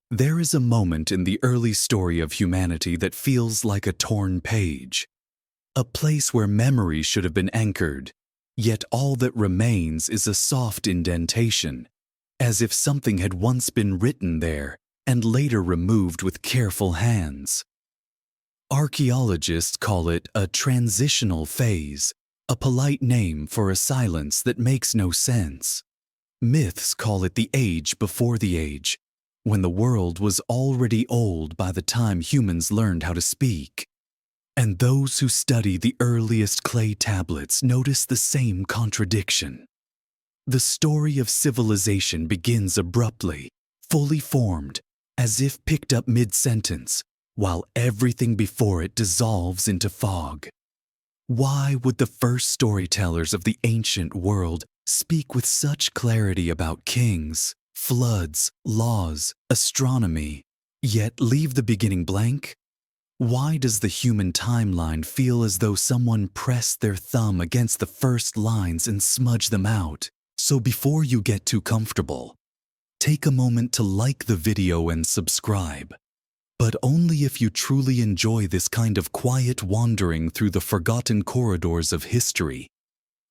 There is a moment in the early story of humanity that feels like a torn page, a place where memory should have been anchored, yet all that remains is a soft indentation, as if something had once been written there and later removed with careful hands. Archaeologists call it a transitional phase, a polite name for a silence that makes no sense. Myths call it the age before the age, when the world was already old by the time humans learned how to speak. And those who study the earliest clay tablets notice the same contradiction. The story of civilization begins abruptly, fully formed, as if picked up mid-sentence, while everything before it dissolves into fog. Why would the first storytellers of the ancient world speak with such clarity about kings, floods, laws, astronomy, yet leave the beginning blank? Why does the human timeline feel as though someone pressed their thumb against the first lines and smudged them out? So before you get too comfortable, take a moment to like the video and subscribe. But only if you truly enjoy this kind of quiet wandering through the forgotten corridors of history.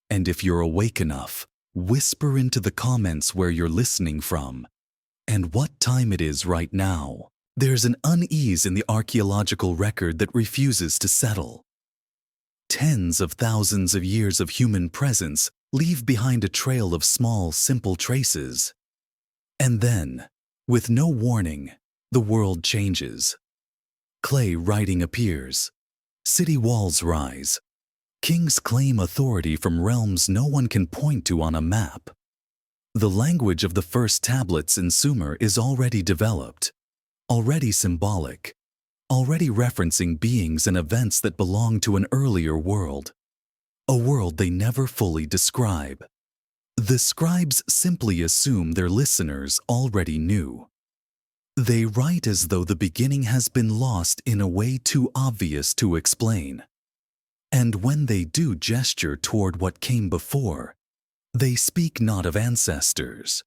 And if you're awake enough, whisper into the comments where you're listening from, and what time it is right now. There's an unease in the archaeological record that refuses to settle. Tens of thousands of years of human presence leave behind a trail of small, simple traces. And then, with no warning, the world changes. Clay writing appears. City walls rise. Kings claim authority from realms no one can point to on a map. The language of the first tablets in Sumer is already developed, already symbolic, already referencing beings and events that belong to an earlier world, a world they never fully describe. The scribes simply assume their listeners already knew. They write as though the beginning has been lost in a way too obvious to explain. And when they do gesture toward what came before, they speak not of ancestors,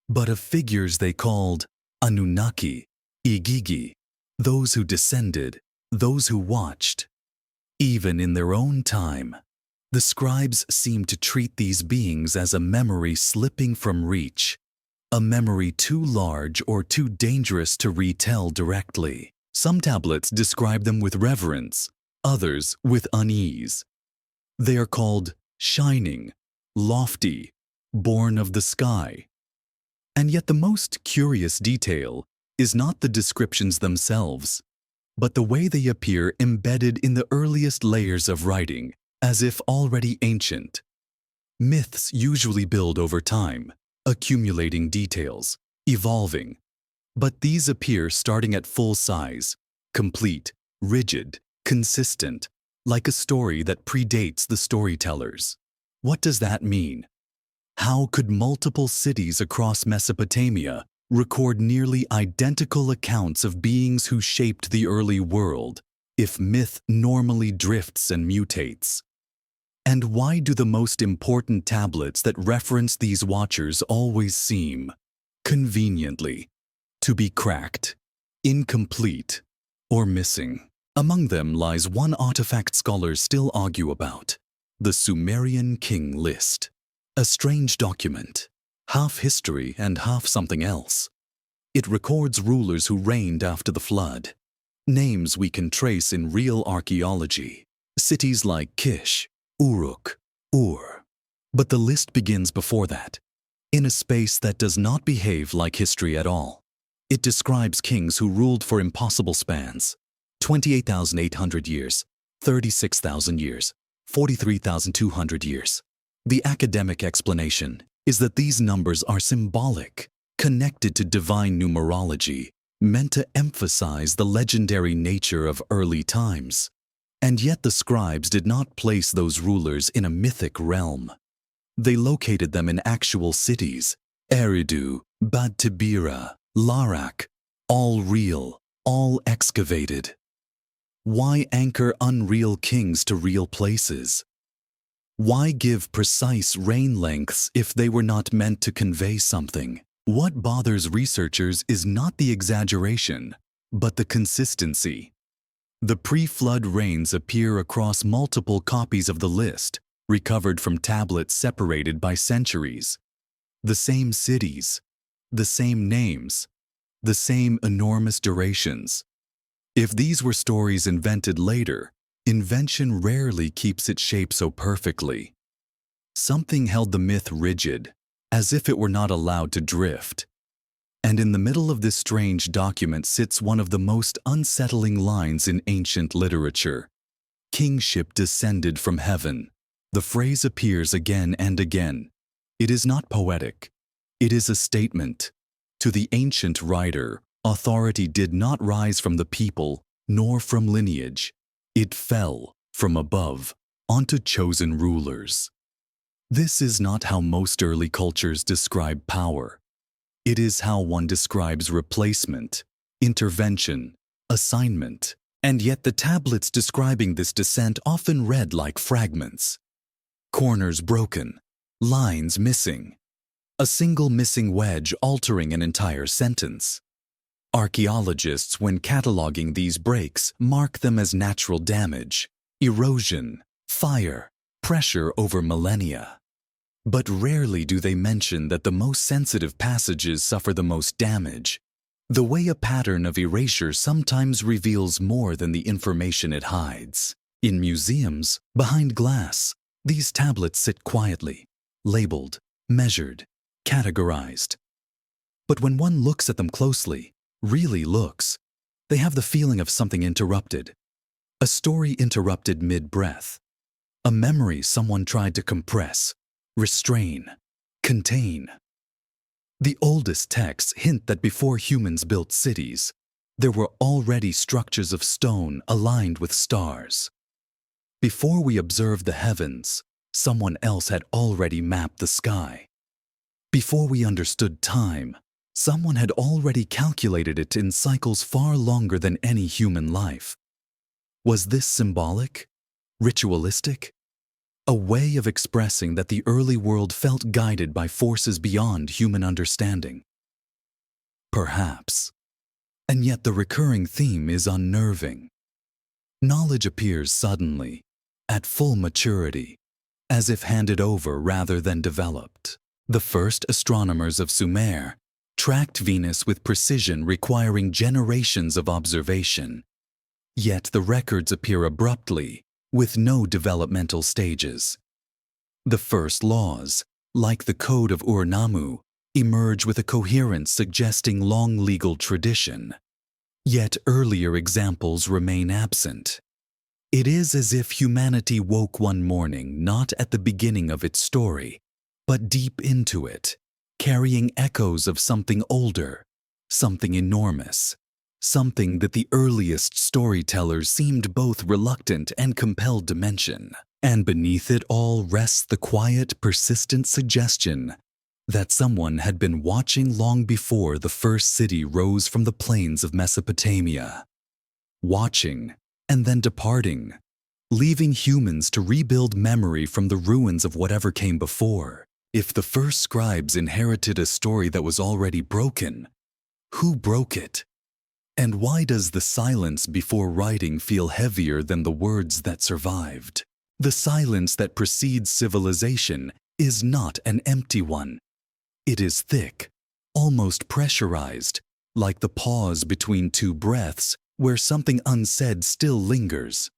but of figures they called Anunnaki, Igigi, those who descended, those who watched. Even in their own time, the scribes seem to treat these beings as a memory slipping from reach, a memory too large or too dangerous to retell directly. Some tablets describe them with reverence, others with unease. They are called shining, lofty, born of the sky. And yet the most curious detail is not the descriptions themselves, but the way they appear embedded in the earliest layers of writing, as if already ancient. Myths usually build over time, accumulating details, evolving. But these appear starting at full size, complete, rigid, consistent, like a story that predates the storytellers. What does that mean? How could multiple cities across Mesopotamia record nearly identical accounts of beings who shaped the early world, if myth normally drifts and mutates? And why do the most important tablets that reference these watchers always seem, conveniently, to be cracked, incomplete, or missing? Among them lies one artifact scholars still argue about, the Sumerian King List. A strange document, half history and half something else. It records rulers who reigned after the flood, names we can trace in real archaeology, cities like Kish, Uruk, Ur. But the list begins before that, in a space that does not behave like history at all. It describes kings who ruled for impossible spans, 28,800 years, 36,000 years, 43,200 years. The academic explanation is that these numbers are symbolic, connected to divine numerology, meant to emphasize the legendary nature of early times. And yet the scribes did not place those rulers in a mythic realm. They located them in actual cities, Eridu, Bad Tibira, Larak, all real, all excavated. Why anchor unreal kings to real places? Why give precise reign lengths if they were not meant to convey something? What bothers researchers is not the exaggeration, but the consistency. The pre-flood rains appear across multiple copies of the list, recovered from tablets separated by centuries. The same cities, the same names, the same enormous durations. If these were stories invented later, invention rarely keeps its shape so perfectly. Something held the myth rigid, as if it were not allowed to drift. And in the middle of this strange document sits one of the most unsettling lines in ancient literature. Kingship descended from heaven. The phrase appears again and again. It is not poetic. It is a statement. To the ancient writer, authority did not rise from the people, nor from lineage. It fell from above onto chosen rulers. This is not how most early cultures describe power. It is how one describes replacement, intervention, assignment. And yet the tablets describing this descent often read like fragments. Corners broken, lines missing, a single missing wedge altering an entire sentence. Archaeologists, when cataloging these breaks, mark them as natural damage, erosion, fire, pressure over millennia. But rarely do they mention that the most sensitive passages suffer the most damage. The way a pattern of erasure sometimes reveals more than the information it hides. In museums, behind glass, these tablets sit quietly, labeled, measured, categorized. But when one looks at them closely, really looks, they have the feeling of something interrupted. A story interrupted mid-breath. A memory someone tried to compress, restrain, contain. The oldest texts hint that before humans built cities, there were already structures of stone aligned with stars. Before we observed the heavens, someone else had already mapped the sky. Before we understood time, someone had already calculated it in cycles far longer than any human life. Was this symbolic? Ritualistic? A way of expressing that the early world felt guided by forces beyond human understanding? Perhaps. And yet the recurring theme is unnerving. Knowledge appears suddenly, at full maturity, as if handed over rather than developed. The first astronomers of Sumer tracked Venus with precision requiring generations of observation. Yet the records appear abruptly, with no developmental stages. The first laws, like the Code of Ur-Nammu, emerge with a coherence suggesting long legal tradition. Yet earlier examples remain absent. It is as if humanity woke one morning not at the beginning of its story, but deep into it, carrying echoes of something older, something enormous, something that the earliest storytellers seemed both reluctant and compelled to mention. And beneath it all rests the quiet, persistent suggestion that someone had been watching long before the first city rose from the plains of Mesopotamia. Watching and then departing, leaving humans to rebuild memory from the ruins of whatever came before. If the first scribes inherited a story that was already broken, who broke it? And why does the silence before writing feel heavier than the words that survived? The silence that precedes civilization is not an empty one. It is thick, almost pressurized, like the pause between two breaths where something unsaid still lingers.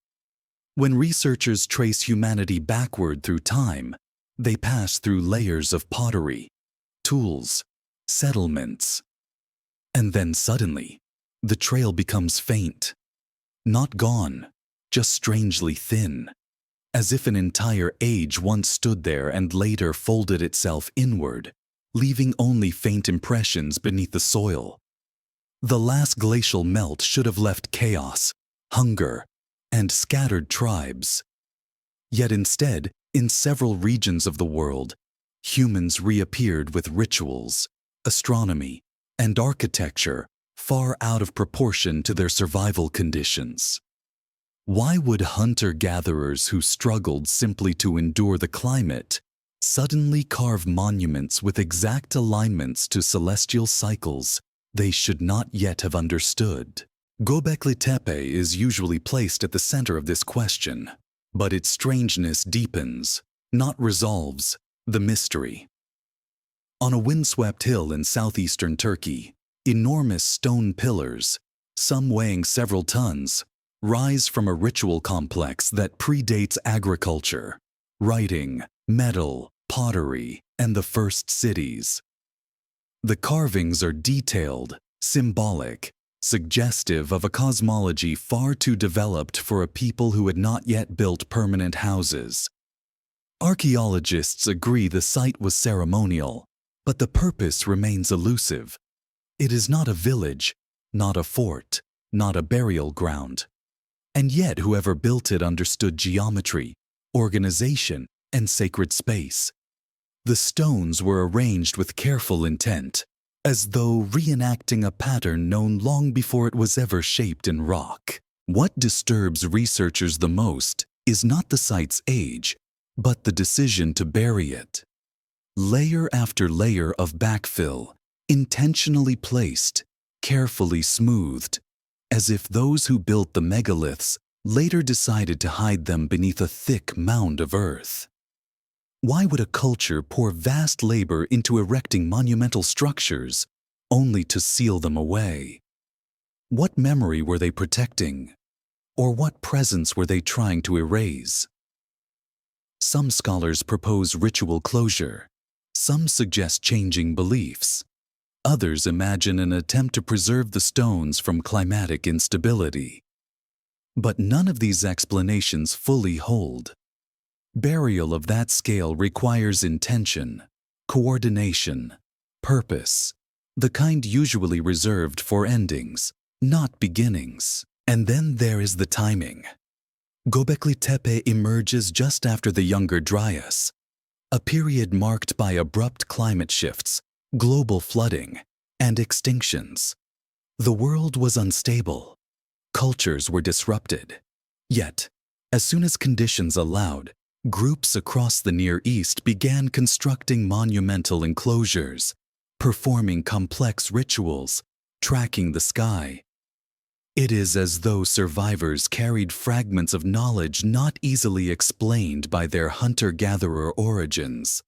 When researchers trace humanity backward through time, they pass through layers of pottery, tools, settlements. And then suddenly, the trail becomes faint. Not gone, just strangely thin. As if an entire age once stood there and later folded itself inward, leaving only faint impressions beneath the soil. The last glacial melt should have left chaos, hunger, and scattered tribes. Yet instead, in several regions of the world, humans reappeared with rituals, astronomy, and architecture far out of proportion to their survival conditions. Why would hunter-gatherers who struggled simply to endure the climate suddenly carve monuments with exact alignments to celestial cycles they should not yet have understood. Göbekli Tepe is usually placed at the center of this question, but its strangeness deepens, not resolves, the mystery. On a windswept hill in southeastern Turkey, enormous stone pillars, some weighing several tons, rise from a ritual complex that predates agriculture, writing, metal, pottery, and the first cities. The carvings are detailed, symbolic, suggestive of a cosmology far too developed for a people who had not yet built permanent houses. Archaeologists agree the site was ceremonial, but the purpose remains elusive. It is not a village, not a fort, not a burial ground. And yet whoever built it understood geometry, organization, and sacred space. The stones were arranged with careful intent, as though reenacting a pattern known long before it was ever shaped in rock. What disturbs researchers the most is not the site's age, but the decision to bury it. Layer after layer of backfill, intentionally placed, carefully smoothed, as if those who built the megaliths later decided to hide them beneath a thick mound of earth. Why would a culture pour vast labor into erecting monumental structures only to seal them away? What memory were they protecting? Or what presence were they trying to erase? Some scholars propose ritual closure. Some suggest changing beliefs. Others imagine an attempt to preserve the stones from climatic instability. But none of these explanations fully hold. Burial of that scale requires intention, coordination, purpose, the kind usually reserved for endings, not beginnings. And then there is the timing. Göbekli Tepe emerges just after the Younger Dryas, a period marked by abrupt climate shifts, global flooding, and extinctions. The world was unstable. Cultures were disrupted. Yet, as soon as conditions allowed, groups across the Near East began constructing monumental enclosures, performing complex rituals, tracking the sky. It is as though survivors carried fragments of knowledge not easily explained by their hunter-gatherer origins.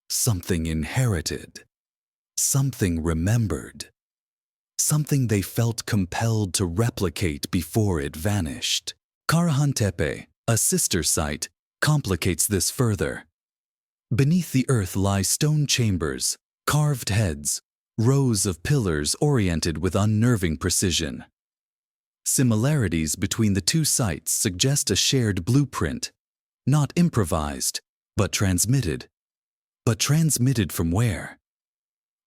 Something inherited. Something remembered. Something they felt compelled to replicate before it vanished. Karahan Tepe, a sister site, complicates this further. Beneath the earth lie stone chambers, carved heads, rows of pillars oriented with unnerving precision. Similarities between the two sites suggest a shared blueprint, not improvised, but transmitted. But transmitted from where?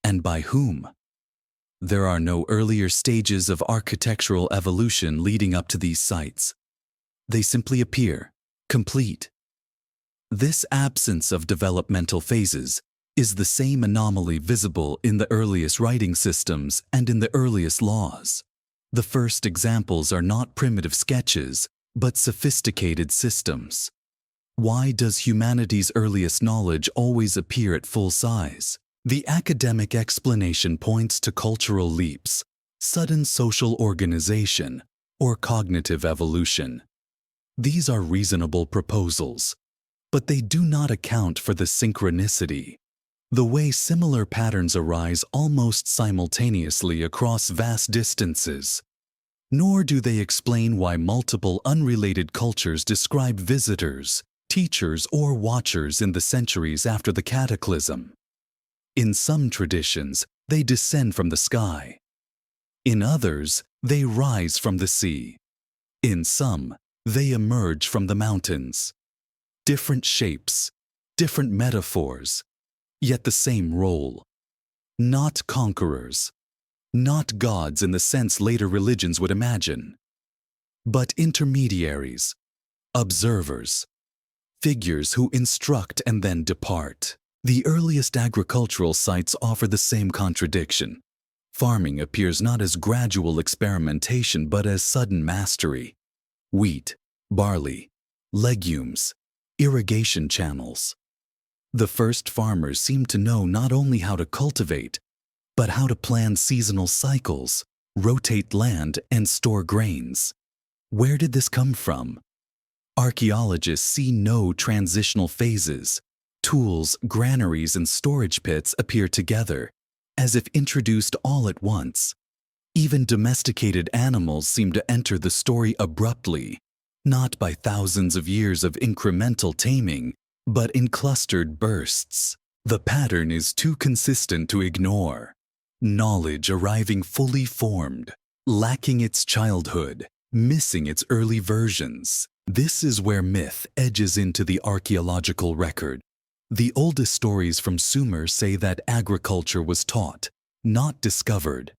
And by whom? There are no earlier stages of architectural evolution leading up to these sites. They simply appear, complete. This absence of developmental phases is the same anomaly visible in the earliest writing systems and in the earliest laws. The first examples are not primitive sketches, but sophisticated systems. Why does humanity's earliest knowledge always appear at full size? The academic explanation points to cultural leaps, sudden social organization, or cognitive evolution. These are reasonable proposals, but they do not account for the synchronicity, the way similar patterns arise almost simultaneously across vast distances. Nor do they explain why multiple unrelated cultures describe visitors, teachers, or watchers in the centuries after the cataclysm. In some traditions, they descend from the sky. In others, they rise from the sea. In some, they emerge from the mountains. Different shapes, different metaphors, yet the same role. Not conquerors, not gods in the sense later religions would imagine, but intermediaries, observers, figures who instruct and then depart. The earliest agricultural sites offer the same contradiction. Farming appears not as gradual experimentation but as sudden mastery. Wheat, barley, legumes, irrigation channels. The first farmers seemed to know not only how to cultivate, but how to plan seasonal cycles, rotate land, and store grains. Where did this come from? Archaeologists see no transitional phases. Tools, granaries, and storage pits appear together, as if introduced all at once. Even domesticated animals seem to enter the story abruptly, not by thousands of years of incremental taming, but in clustered bursts. The pattern is too consistent to ignore. Knowledge arriving fully formed, lacking its childhood, missing its early versions. This is where myth edges into the archaeological record. The oldest stories from Sumer say that agriculture was taught, not discovered.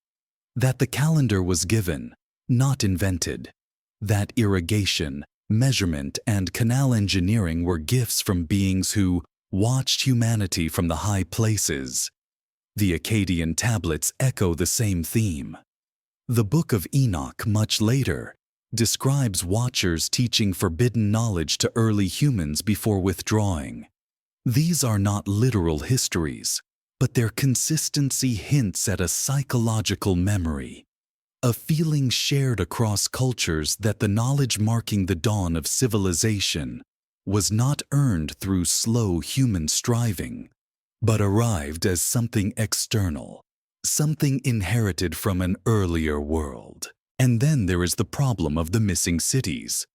That the calendar was given, not invented. That irrigation, measurement, and canal engineering were gifts from beings who watched humanity from the high places. The Akkadian tablets echo the same theme. The Book of Enoch, much later, describes watchers teaching forbidden knowledge to early humans before withdrawing. These are not literal histories, but their consistency hints at a psychological memory, a feeling shared across cultures that the knowledge marking the dawn of civilization was not earned through slow human striving, but arrived as something external, something inherited from an earlier world. And then there is the problem of the missing cities.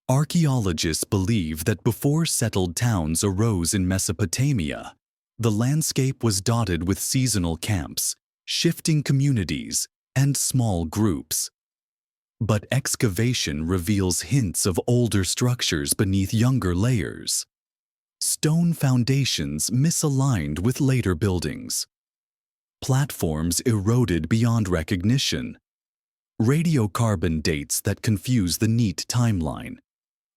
Archaeologists believe that before settled towns arose in Mesopotamia, the landscape was dotted with seasonal camps, shifting communities, and small groups. But excavation reveals hints of older structures beneath younger layers. Stone foundations misaligned with later buildings. Platforms eroded beyond recognition. Radiocarbon dates that confuse the neat timeline.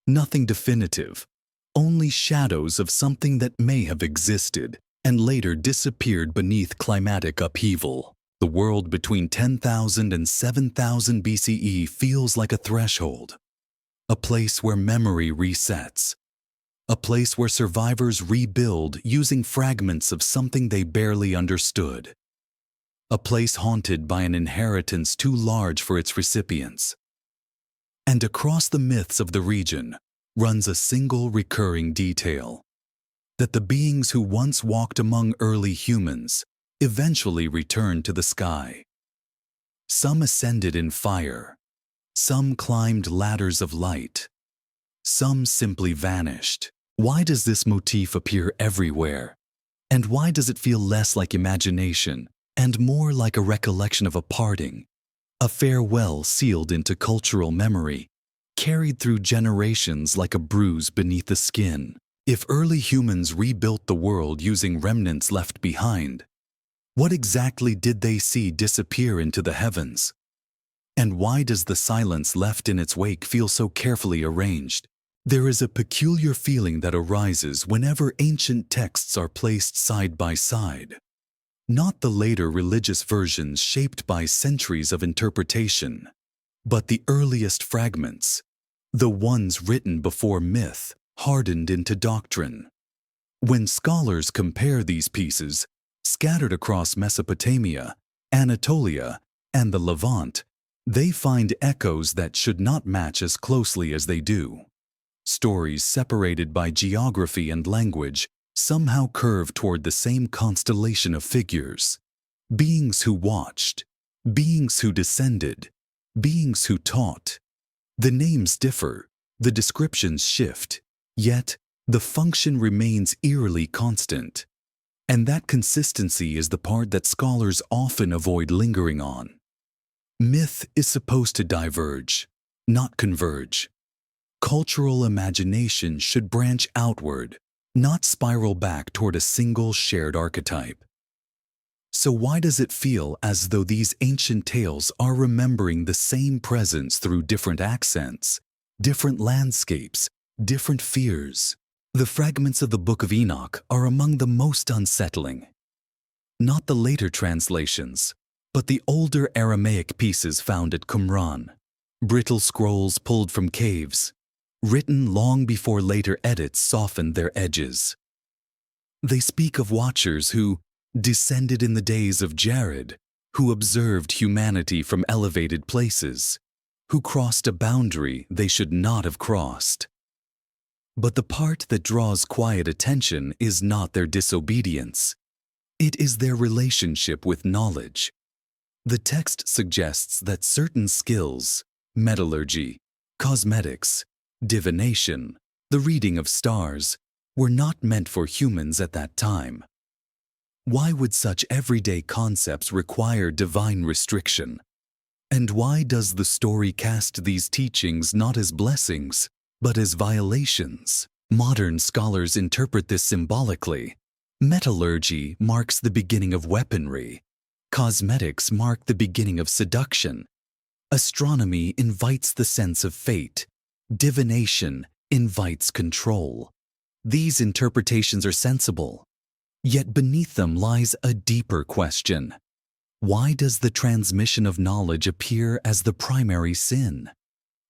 Nothing definitive, only shadows of something that may have existed and later disappeared beneath climatic upheaval. The world between 10,000 and 7,000 BCE feels like a threshold, a place where memory resets, a place where survivors rebuild using fragments of something they barely understood, a place haunted by an inheritance too large for its recipients. And across the myths of the region runs a single recurring detail: that the beings who once walked among early humans eventually returned to the sky. Some ascended in fire, some climbed ladders of light, some simply vanished. Why does this motif appear everywhere? And why does it feel less like imagination and more like a recollection of a parting, a farewell sealed into cultural memory, carried through generations like a bruise beneath the skin? If early humans rebuilt the world using remnants left behind, what exactly did they see disappear into the heavens? And why does the silence left in its wake feel so carefully arranged? There is a peculiar feeling that arises whenever ancient texts are placed side by side. Not the later religious versions shaped by centuries of interpretation, but the earliest fragments, the ones written before myth hardened into doctrine. When scholars compare these pieces, scattered across Mesopotamia, Anatolia, and the Levant, they find echoes that should not match as closely as they do. Stories separated by geography and language somehow curve toward the same constellation of figures. Beings who watched, beings who descended, beings who taught. The names differ, the descriptions shift, yet the function remains eerily constant. And that consistency is the part that scholars often avoid lingering on. Myth is supposed to diverge, not converge. Cultural imagination should branch outward, not spiral back toward a single shared archetype. So why does it feel as though these ancient tales are remembering the same presence through different accents, different landscapes, different fears? The fragments of the Book of Enoch are among the most unsettling. Not the later translations, but the older Aramaic pieces found at Qumran, brittle scrolls pulled from caves, written long before later edits softened their edges. They speak of watchers who descended in the days of Jared, who observed humanity from elevated places, who crossed a boundary they should not have crossed. But the part that draws quiet attention is not their disobedience. It is their relationship with knowledge. The text suggests that certain skills, metallurgy, cosmetics, divination, the reading of stars, were not meant for humans at that time. Why would such everyday concepts require divine restriction? And why does the story cast these teachings not as blessings, but as violations? Modern scholars interpret this symbolically. Metallurgy marks the beginning of weaponry. Cosmetics mark the beginning of seduction. Astronomy invites the sense of fate. Divination invites control. These interpretations are sensible. Yet beneath them lies a deeper question. Why does the transmission of knowledge appear as the primary sin?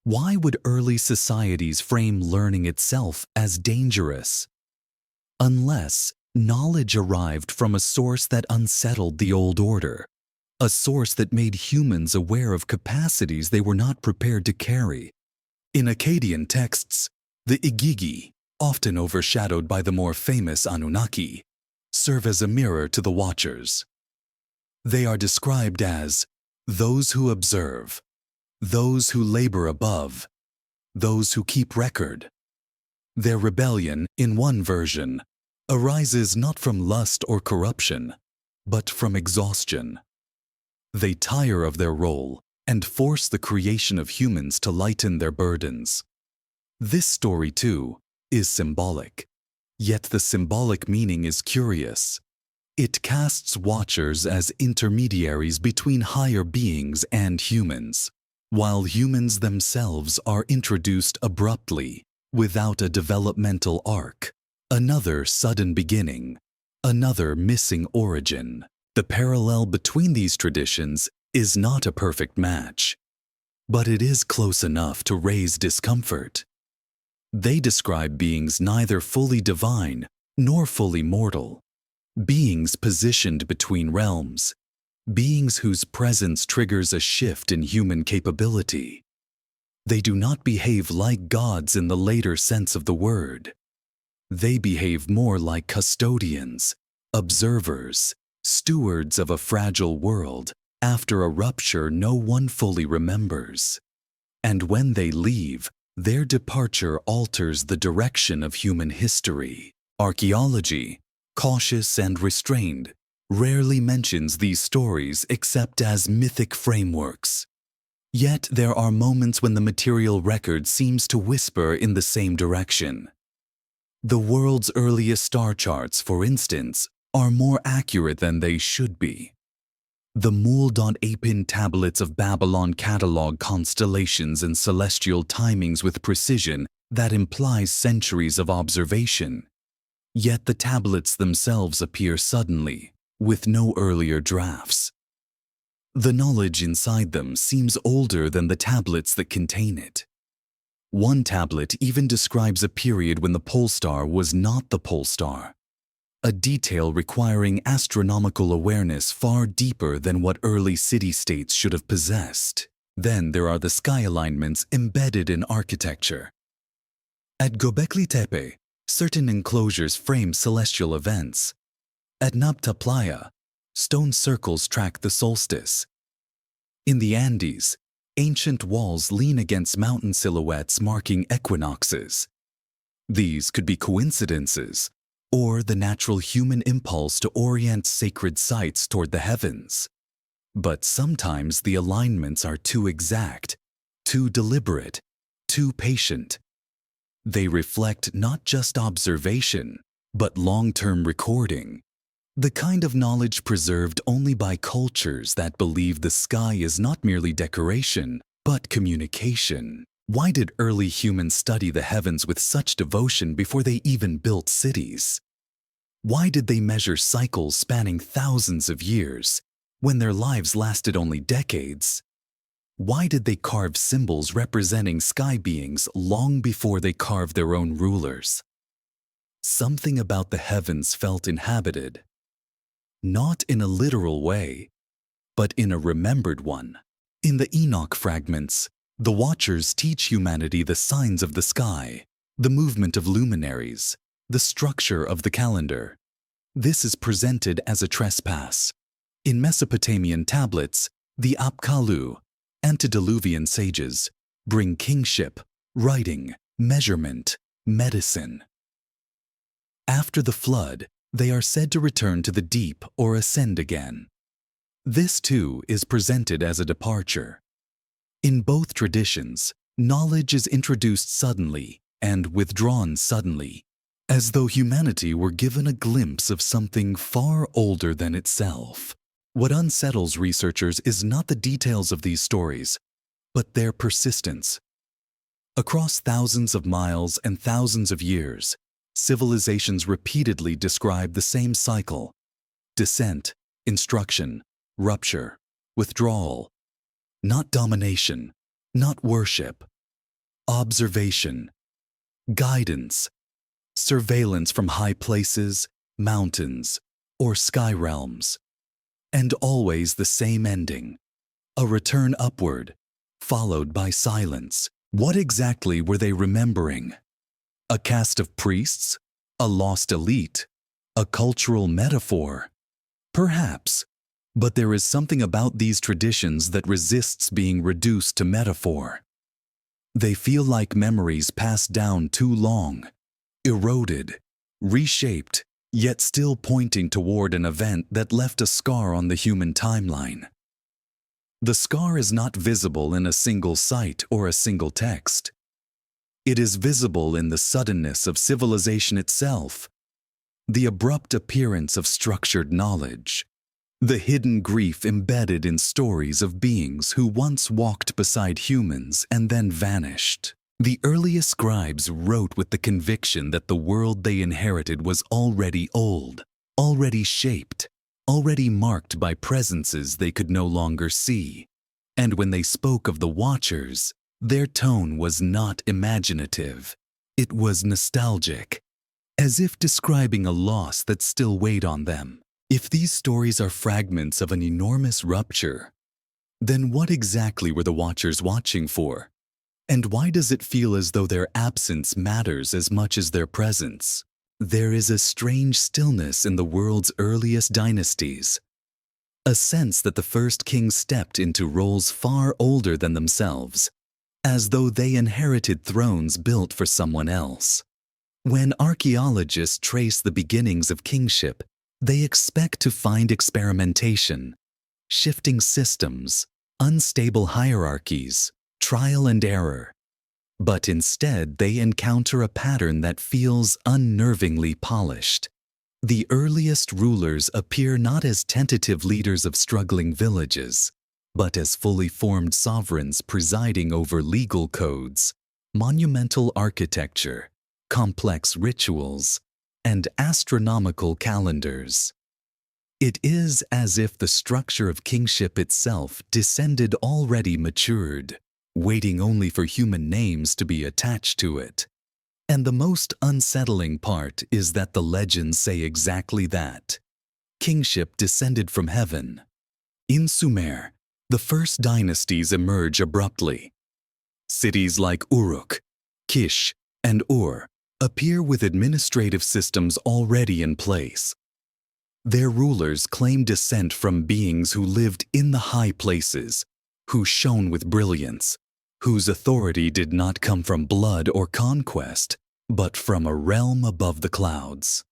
Why would early societies frame learning itself as dangerous? Unless knowledge arrived from a source that unsettled the old order, a source that made humans aware of capacities they were not prepared to carry. In Akkadian texts, the Igigi, often overshadowed by the more famous Anunnaki, serve as a mirror to the watchers. They are described as those who observe, those who labor above, those who keep record. Their rebellion, in one version, arises not from lust or corruption, but from exhaustion. They tire of their role and force the creation of humans to lighten their burdens. This story, too, is symbolic. Yet the symbolic meaning is curious. It casts watchers as intermediaries between higher beings and humans, while humans themselves are introduced abruptly, without a developmental arc. Another sudden beginning, another missing origin. The parallel between these traditions is not a perfect match, but it is close enough to raise discomfort. They describe beings neither fully divine nor fully mortal, beings positioned between realms, beings whose presence triggers a shift in human capability. They do not behave like gods in the later sense of the word. They behave more like custodians, observers, stewards of a fragile world after a rupture no one fully remembers. And when they leave, their departure alters the direction of human history. Archaeology, cautious and restrained, rarely mentions these stories except as mythic frameworks. Yet there are moments when the material record seems to whisper in the same direction. The world's earliest star charts, for instance, are more accurate than they should be. The Mul.Apin tablets of Babylon catalog constellations and celestial timings with precision that implies centuries of observation. Yet the tablets themselves appear suddenly, with no earlier drafts. The knowledge inside them seems older than the tablets that contain it. One tablet even describes a period when the pole star was not the pole star, a detail requiring astronomical awareness far deeper than what early city-states should have possessed. Then there are the sky alignments embedded in architecture. At Göbekli Tepe, certain enclosures frame celestial events. At Nabta Playa, stone circles track the solstice. In the Andes, ancient walls lean against mountain silhouettes marking equinoxes. These could be coincidences, or the natural human impulse to orient sacred sites toward the heavens. But sometimes the alignments are too exact, too deliberate, too patient. They reflect not just observation, but long-term recording, the kind of knowledge preserved only by cultures that believe the sky is not merely decoration, but communication. Why did early humans study the heavens with such devotion before they even built cities? Why did they measure cycles spanning thousands of years when their lives lasted only decades? Why did they carve symbols representing sky beings long before they carved their own rulers? Something about the heavens felt inhabited. Not in a literal way, but in a remembered one. In the Enoch fragments, the Watchers teach humanity the signs of the sky, the movement of luminaries, the structure of the calendar. This is presented as a trespass. In Mesopotamian tablets, the Apkallu, antediluvian sages, bring kingship, writing, measurement, medicine. After the flood, they are said to return to the deep or ascend again. This too is presented as a departure. In both traditions, knowledge is introduced suddenly and withdrawn suddenly, as though humanity were given a glimpse of something far older than itself. What unsettles researchers is not the details of these stories, but their persistence. Across thousands of miles and thousands of years, civilizations repeatedly describe the same cycle: descent, instruction, rupture, withdrawal. Not domination, not worship. Observation, guidance, surveillance from high places, mountains, or sky realms. And always the same ending: a return upward, followed by silence. What exactly were they remembering? A caste of priests? A lost elite? A cultural metaphor? Perhaps, but there is something about these traditions that resists being reduced to metaphor. They feel like memories passed down too long, eroded, reshaped, yet still pointing toward an event that left a scar on the human timeline. The scar is not visible in a single site or a single text. It is visible in the suddenness of civilization itself, the abrupt appearance of structured knowledge, the hidden grief embedded in stories of beings who once walked beside humans and then vanished. The earliest scribes wrote with the conviction that the world they inherited was already old, already shaped, already marked by presences they could no longer see. And when they spoke of the Watchers, their tone was not imaginative. It was nostalgic, as if describing a loss that still weighed on them. If these stories are fragments of an enormous rupture, then what exactly were the Watchers watching for? And why does it feel as though their absence matters as much as their presence? There is a strange stillness in the world's earliest dynasties, a sense that the first kings stepped into roles far older than themselves, as though they inherited thrones built for someone else. When archaeologists trace the beginnings of kingship, they expect to find experimentation, shifting systems, unstable hierarchies, trial and error. But instead, they encounter a pattern that feels unnervingly polished. The earliest rulers appear not as tentative leaders of struggling villages, but as fully formed sovereigns presiding over legal codes, monumental architecture, complex rituals, and astronomical calendars. It is as if the structure of kingship itself descended already matured, waiting only for human names to be attached to it. And the most unsettling part is that the legends say exactly that. Kingship descended from heaven. In Sumer, the first dynasties emerge abruptly. Cities like Uruk, Kish, and Ur appear with administrative systems already in place. Their rulers claim descent from beings who lived in the high places, who shone with brilliance, whose authority did not come from blood or conquest, but from a realm above the clouds.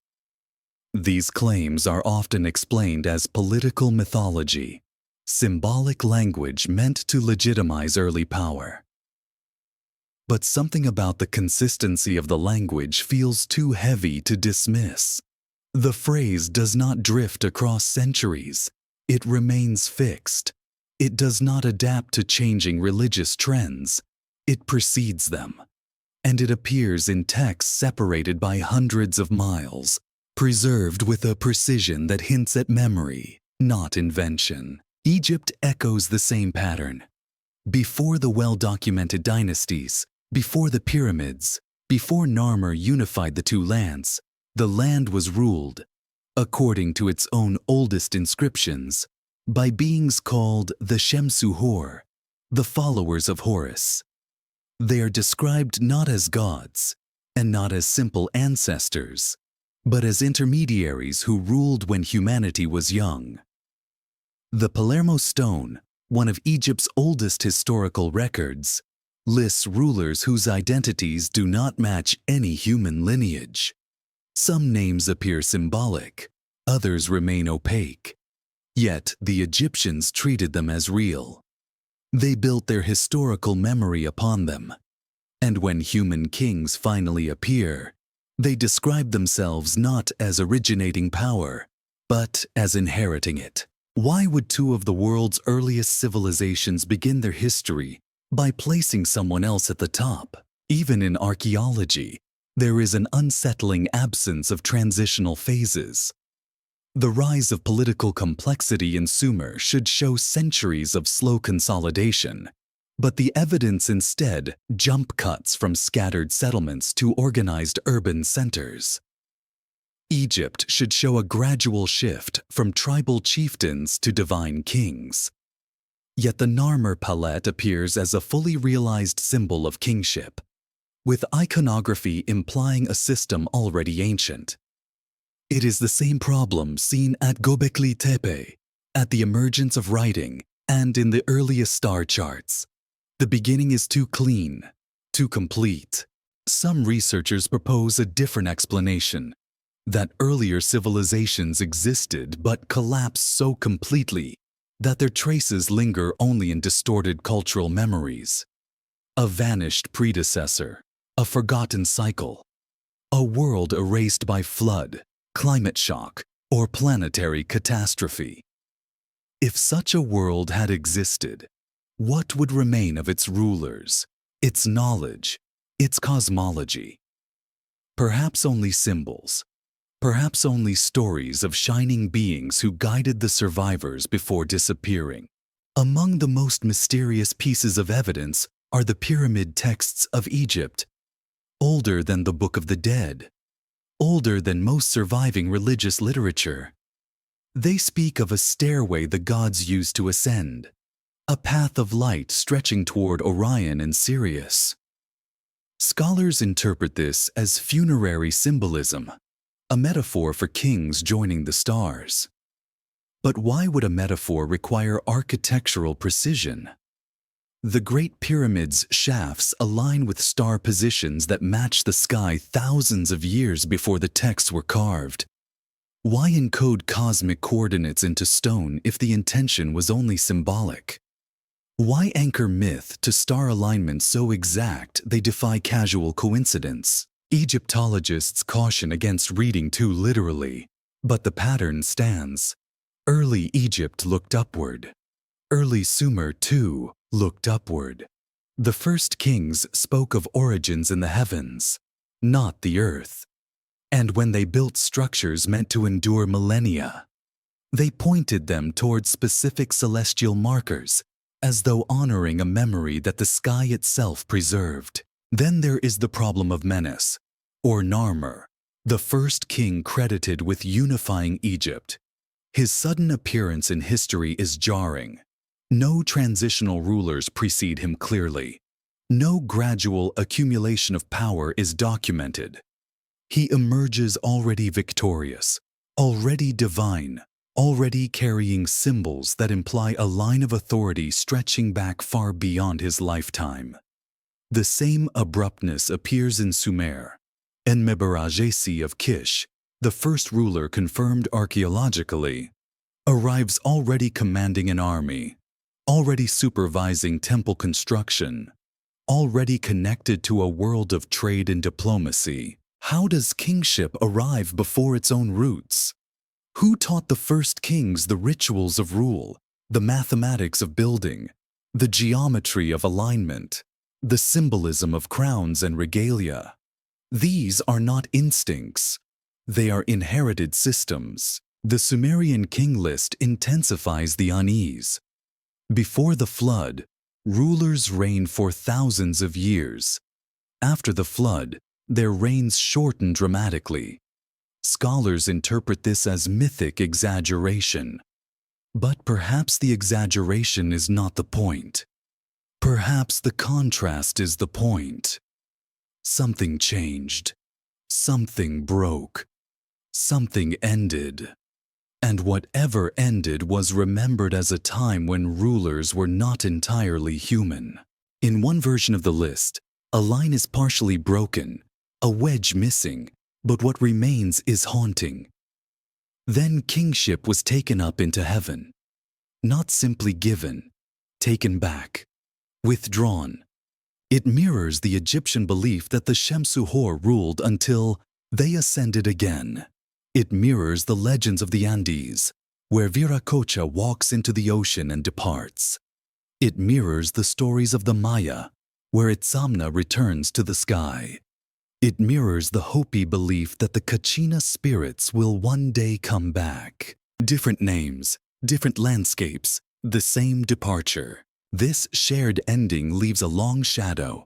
These claims are often explained as political mythology, symbolic language meant to legitimize early power. But something about the consistency of the language feels too heavy to dismiss. The phrase does not drift across centuries. It remains fixed. It does not adapt to changing religious trends. It precedes them. And it appears in texts separated by hundreds of miles, preserved with a precision that hints at memory, not invention. Egypt echoes the same pattern. Before the well-documented dynasties, before the pyramids, before Narmer unified the two lands, The land was ruled, according to its own oldest inscriptions, by beings called the Shemsu-Hor, the followers of Horus. They are described not as gods, and not as simple ancestors, but as intermediaries who ruled when humanity was young. The Palermo stone, one of Egypt's oldest historical records, lists rulers whose identities do not match any human lineage. Some names appear symbolic, others remain opaque. Yet the Egyptians treated them as real. They built their historical memory upon them. And when human kings finally appear, they describe themselves not as originating power, but as inheriting it. Why would two of the world's earliest civilizations begin their history by placing someone else at the top? Even in archaeology, there is an unsettling absence of transitional phases. The rise of political complexity in Sumer should show centuries of slow consolidation, but the evidence instead jump cuts from scattered settlements to organized urban centers. Egypt should show a gradual shift from tribal chieftains to divine kings. Yet the Narmer palette appears as a fully realized symbol of kingship, with iconography implying a system already ancient. It is the same problem seen at Göbekli Tepe, at the emergence of writing, and in the earliest star charts. The beginning is too clean, too complete. Some researchers propose a different explanation, that earlier civilizations existed but collapsed so completely that their traces linger only in distorted cultural memories. A vanished predecessor, a forgotten cycle, a world erased by flood, climate shock, or planetary catastrophe. If such a world had existed, what would remain of its rulers, its knowledge, its cosmology? Perhaps only symbols, perhaps only stories of shining beings who guided the survivors before disappearing. Among the most mysterious pieces of evidence are the pyramid texts of Egypt, older than the Book of the Dead, older than most surviving religious literature. They speak of a stairway the gods used to ascend, a path of light stretching toward Orion and Sirius. Scholars interpret this as funerary symbolism, a metaphor for kings joining the stars. But why would a metaphor require architectural precision? The Great Pyramid's shafts align with star positions that match the sky thousands of years before the texts were carved. Why encode cosmic coordinates into stone if the intention was only symbolic? Why anchor myth to star alignments so exact they defy casual coincidence? Egyptologists caution against reading too literally, but the pattern stands. Early Egypt looked upward. Early Sumer, too, looked upward. The first kings spoke of origins in the heavens, not the earth. And when they built structures meant to endure millennia, they pointed them toward specific celestial markers, as though honoring a memory that the sky itself preserved. Then there is the problem of Menes, or Narmer, the first king credited with unifying Egypt. His sudden appearance in history is jarring. No transitional rulers precede him clearly. No gradual accumulation of power is documented. He emerges already victorious, already divine, already carrying symbols that imply a line of authority stretching back far beyond his lifetime. The same abruptness appears in Sumer. Enmebaragesi of Kish, the first ruler confirmed archaeologically, arrives already commanding an army, already supervising temple construction, already connected to a world of trade and diplomacy. How does kingship arrive before its own roots? Who taught the first kings the rituals of rule, the mathematics of building, the geometry of alignment, the symbolism of crowns and regalia? These are not instincts. They are inherited systems. The Sumerian king list intensifies the unease. Before the flood, rulers reigned for thousands of years. After the flood, their reigns shortened dramatically. Scholars interpret this as mythic exaggeration. But perhaps the exaggeration is not the point. Perhaps the contrast is the point. Something changed. Something broke. Something ended. And whatever ended was remembered as a time when rulers were not entirely human. In one version of the list, a line is partially broken, a wedge missing, but what remains is haunting. Then kingship was taken up into heaven. Not simply given, taken back, withdrawn. It mirrors the Egyptian belief that the Shamsu-Hor ruled until they ascended again. It mirrors the legends of the Andes, where Viracocha walks into the ocean and departs. It mirrors the stories of the Maya, where Itzamna returns to the sky. It mirrors the Hopi belief that the Kachina spirits will one day come back. Different names, different landscapes, the same departure. This shared ending leaves a long shadow.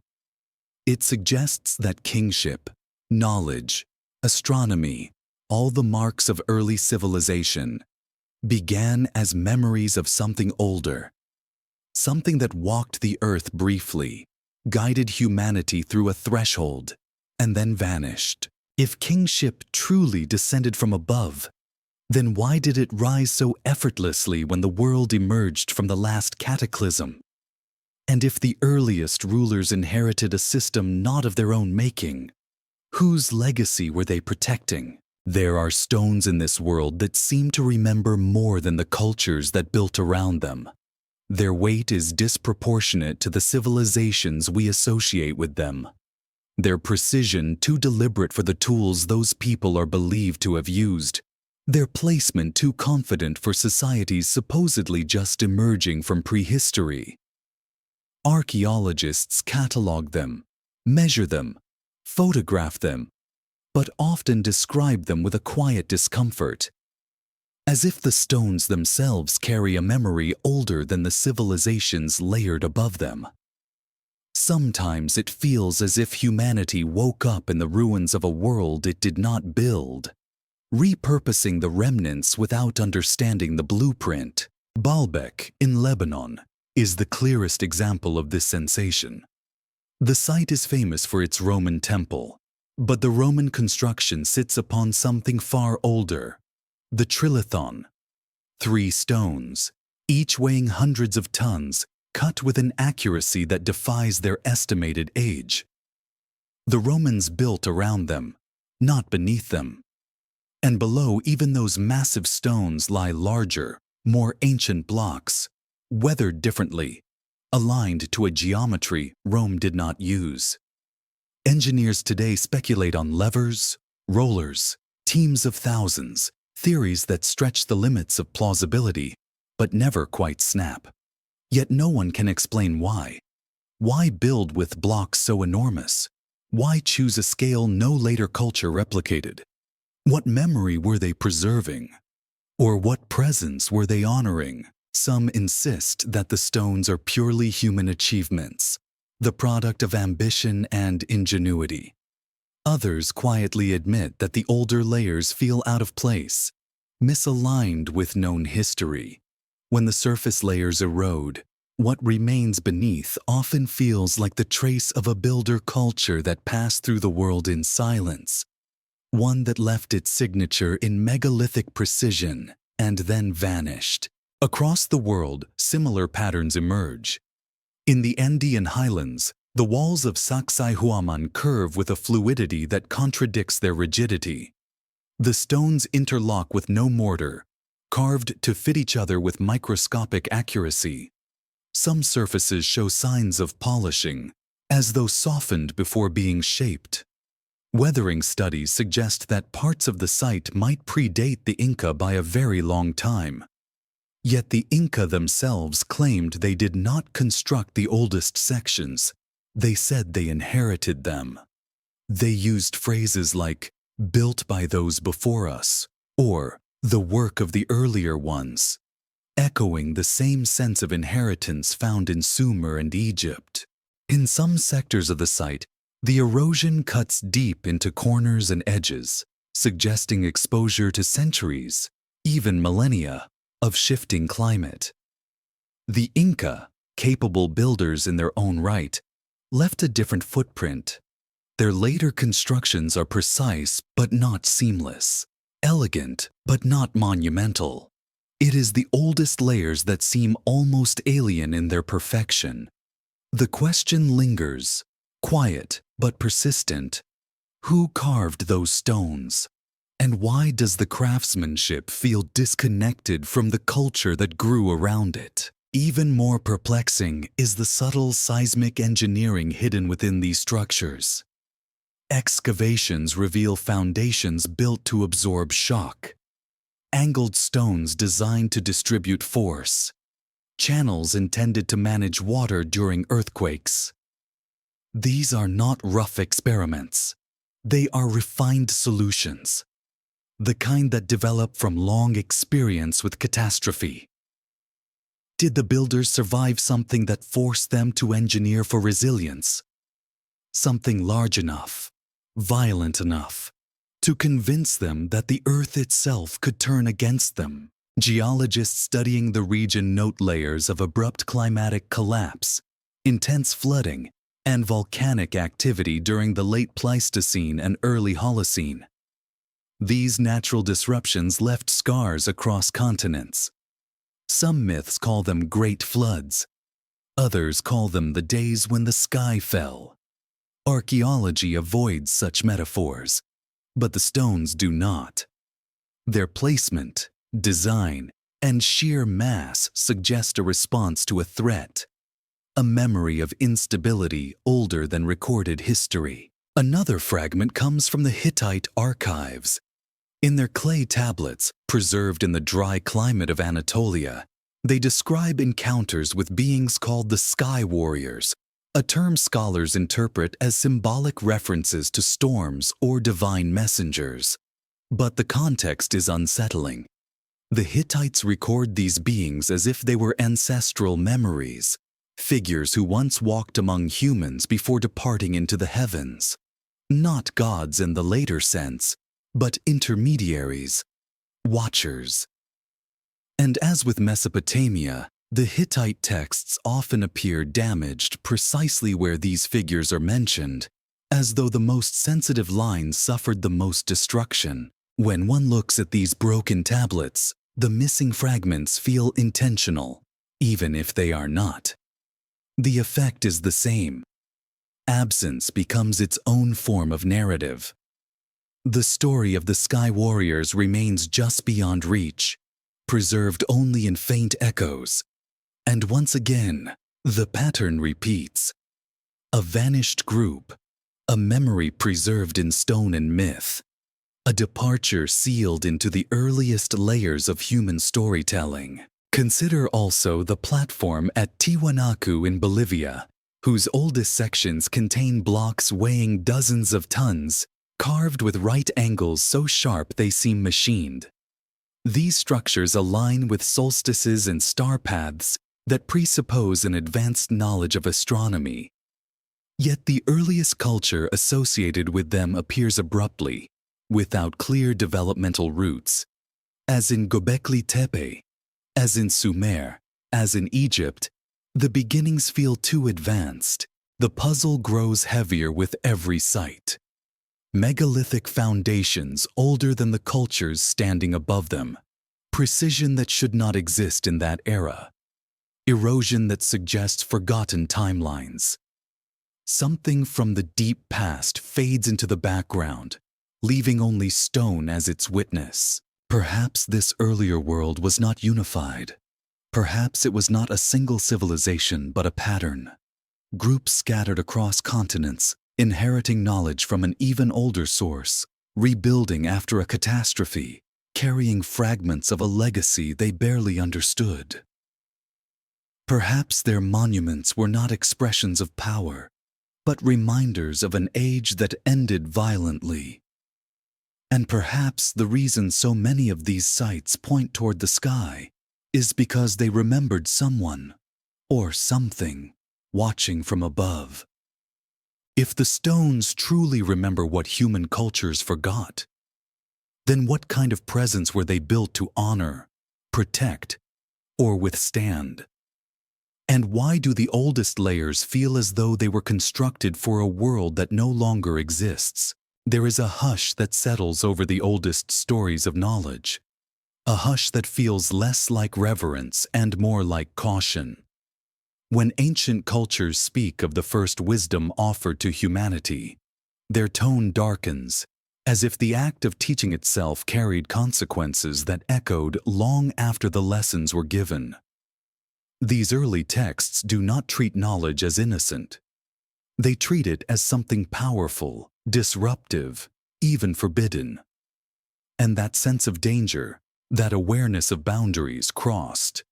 It suggests that kingship, knowledge, astronomy, all the marks of early civilization, began as memories of something older, something that walked the earth briefly, guided humanity through a threshold, and then vanished. If kingship truly descended from above, then why did it rise so effortlessly when the world emerged from the last cataclysm? And if the earliest rulers inherited a system not of their own making, whose legacy were they protecting? There are stones in this world that seem to remember more than the cultures that built around them. Their weight is disproportionate to the civilizations we associate with them. Their precision too deliberate for the tools those people are believed to have used. Their placement too confident for societies supposedly just emerging from prehistory. Archaeologists catalog them, measure them, photograph them, but often describe them with a quiet discomfort, as if the stones themselves carry a memory older than the civilizations layered above them. Sometimes it feels as if humanity woke up in the ruins of a world it did not build, repurposing the remnants without understanding the blueprint. Baalbek in Lebanon is the clearest example of this sensation. The site is famous for its Roman temple, but the Roman construction sits upon something far older, the trilithon. 3 stones, each weighing hundreds of tons, cut with an accuracy that defies their estimated age. The Romans built around them, not beneath them. And below even those massive stones lie larger, more ancient blocks, weathered differently, aligned to a geometry Rome did not use. Engineers today speculate on levers, rollers, teams of thousands, theories that stretch the limits of plausibility, but never quite snap. Yet no one can explain why. Why build with blocks so enormous? Why choose a scale no later culture replicated? What memory were they preserving? Or what presence were they honoring? Some insist that the stones are purely human achievements, the product of ambition and ingenuity. Others quietly admit that the older layers feel out of place, misaligned with known history. When the surface layers erode, what remains beneath often feels like the trace of a builder culture that passed through the world in silence, one that left its signature in megalithic precision and then vanished. Across the world, similar patterns emerge. In the Andean highlands, the walls of Sacsayhuaman curve with a fluidity that contradicts their rigidity. The stones interlock with no mortar, carved to fit each other with microscopic accuracy. Some surfaces show signs of polishing, as though softened before being shaped. Weathering studies suggest that parts of the site might predate the Inca by a very long time. Yet the Inca themselves claimed they did not construct the oldest sections. They said they inherited them. They used phrases like, "built by those before us," or "the work of the earlier ones," echoing the same sense of inheritance found in Sumer and Egypt. In some sectors of the site, the erosion cuts deep into corners and edges, suggesting exposure to centuries, even millennia, of shifting climate. The Inca, capable builders in their own right, left a different footprint. Their later constructions are precise but not seamless, elegant but not monumental. It is the oldest layers that seem almost alien in their perfection. The question lingers, quiet but persistent. Who carved those stones? And why does the craftsmanship feel disconnected from the culture that grew around it? Even more perplexing is the subtle seismic engineering hidden within these structures. Excavations reveal foundations built to absorb shock, angled stones designed to distribute force, channels intended to manage water during earthquakes. These are not rough experiments. They are refined solutions, the kind that develop from long experience with catastrophe. Did the builders survive something that forced them to engineer for resilience? Something large enough, violent enough, to convince them that the Earth itself could turn against them. Geologists studying the region note layers of abrupt climatic collapse, intense flooding, and volcanic activity during the late Pleistocene and early Holocene. These natural disruptions left scars across continents. Some myths call them great floods. Others call them the days when the sky fell. Archaeology avoids such metaphors, but the stones do not. Their placement, design, and sheer mass suggest a response to a threat, a memory of instability older than recorded history. Another fragment comes from the Hittite archives. In their clay tablets, preserved in the dry climate of Anatolia, they describe encounters with beings called the Sky Warriors, a term scholars interpret as symbolic references to storms or divine messengers. But the context is unsettling. The Hittites record these beings as if they were ancestral memories, figures who once walked among humans before departing into the heavens. Not gods in the later sense, but intermediaries, watchers. And as with Mesopotamia, the Hittite texts often appear damaged precisely where these figures are mentioned, as though the most sensitive lines suffered the most destruction. When one looks at these broken tablets, the missing fragments feel intentional, even if they are not. The effect is the same. Absence becomes its own form of narrative. The story of the Sky Warriors remains just beyond reach, preserved only in faint echoes. And once again, the pattern repeats. A vanished group, a memory preserved in stone and myth, a departure sealed into the earliest layers of human storytelling. Consider also the platform at Tiwanaku in Bolivia, whose oldest sections contain blocks weighing dozens of tons, carved with right angles so sharp they seem machined. These structures align with solstices and star paths that presuppose an advanced knowledge of astronomy. Yet the earliest culture associated with them appears abruptly, without clear developmental roots. As in Göbekli Tepe, as in Sumer, as in Egypt, the beginnings feel too advanced. The puzzle grows heavier with every site. Megalithic foundations older than the cultures standing above them. Precision that should not exist in that era. Erosion that suggests forgotten timelines. Something from the deep past fades into the background, leaving only stone as its witness. Perhaps this earlier world was not unified. Perhaps it was not a single civilization but a pattern. Groups scattered across continents, inheriting knowledge from an even older source, rebuilding after a catastrophe, carrying fragments of a legacy they barely understood. Perhaps their monuments were not expressions of power, but reminders of an age that ended violently. And perhaps the reason so many of these sites point toward the sky is because they remembered someone, or something, watching from above. If the stones truly remember what human cultures forgot, then what kind of presence were they built to honor, protect, or withstand? And why do the oldest layers feel as though they were constructed for a world that no longer exists? There is a hush that settles over the oldest stories of knowledge, a hush that feels less like reverence and more like caution. When ancient cultures speak of the first wisdom offered to humanity, their tone darkens, as if the act of teaching itself carried consequences that echoed long after the lessons were given. These early texts do not treat knowledge as innocent. They treat it as something powerful, disruptive, even forbidden. And that sense of danger, that awareness of boundaries crossed,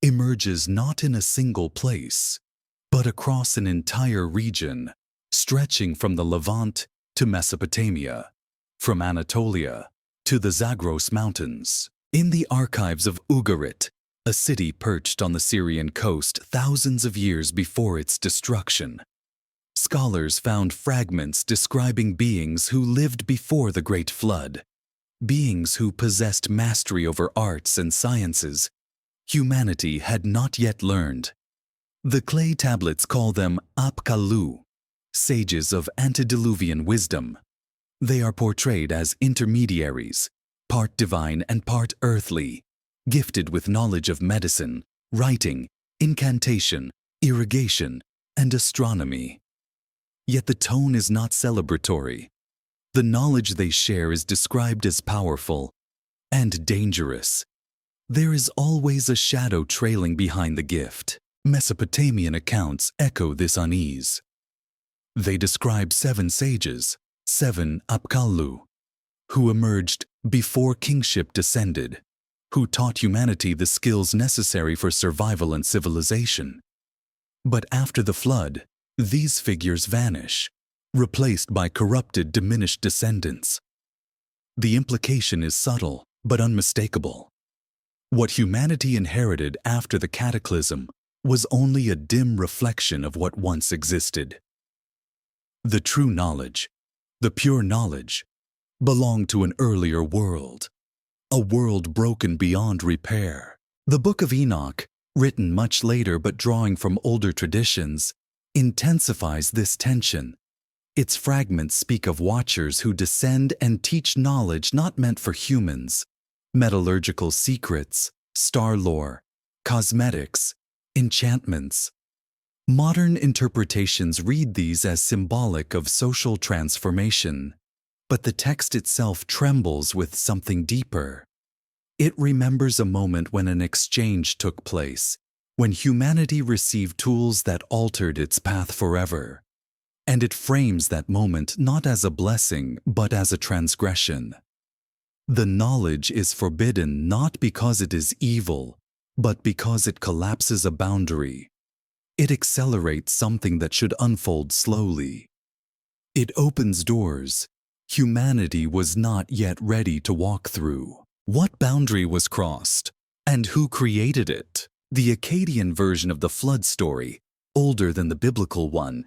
emerges not in a single place, but across an entire region, stretching from the Levant to Mesopotamia, from Anatolia to the Zagros Mountains. In the archives of Ugarit, a city perched on the Syrian coast thousands of years before its destruction, scholars found fragments describing beings who lived before the Great Flood, beings who possessed mastery over arts and sciences humanity had not yet learned. The clay tablets call them Apkallu, sages of antediluvian wisdom. They are portrayed as intermediaries, part divine and part earthly, gifted with knowledge of medicine, writing, incantation, irrigation, and astronomy. Yet the tone is not celebratory. The knowledge they share is described as powerful and dangerous. There is always a shadow trailing behind the gift. Mesopotamian accounts echo this unease. They describe 7 sages, 7 Apkallu, who emerged before kingship descended, who taught humanity the skills necessary for survival and civilization. But after the flood, these figures vanish, replaced by corrupted, diminished descendants. The implication is subtle but unmistakable. What humanity inherited after the cataclysm was only a dim reflection of what once existed. The true knowledge, the pure knowledge, belonged to an earlier world, a world broken beyond repair. The Book of Enoch, written much later but drawing from older traditions, intensifies this tension. Its fragments speak of watchers who descend and teach knowledge not meant for humans, metallurgical secrets, star lore, cosmetics, enchantments. Modern interpretations read these as symbolic of social transformation, but the text itself trembles with something deeper. It remembers a moment when an exchange took place, when humanity received tools that altered its path forever. And it frames that moment not as a blessing, but as a transgression. The knowledge is forbidden not because it is evil, but because it collapses a boundary. It accelerates something that should unfold slowly. It opens doors humanity was not yet ready to walk through. What boundary was crossed? And who created it? The Akkadian version of the flood story, older than the biblical one,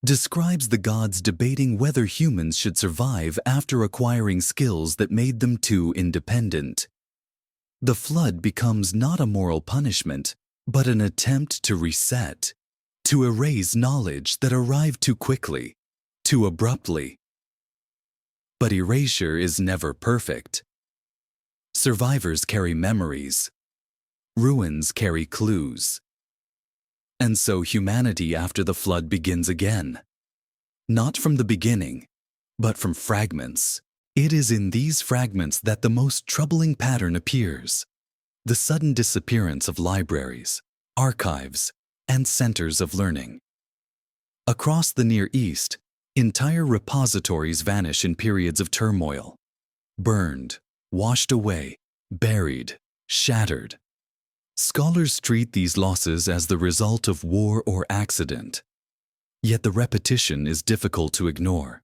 describes the gods debating whether humans should survive after acquiring skills that made them too independent. The flood becomes not a moral punishment, but an attempt to reset, to erase knowledge that arrived too quickly, too abruptly. But erasure is never perfect. Survivors carry memories. Ruins carry clues. And so humanity after the flood begins again. Not from the beginning, but from fragments. It is in these fragments that the most troubling pattern appears: the sudden disappearance of libraries, archives, and centers of learning. Across the Near East, entire repositories vanish in periods of turmoil, burned, washed away, buried, shattered. Scholars treat these losses as the result of war or accident. Yet the repetition is difficult to ignore.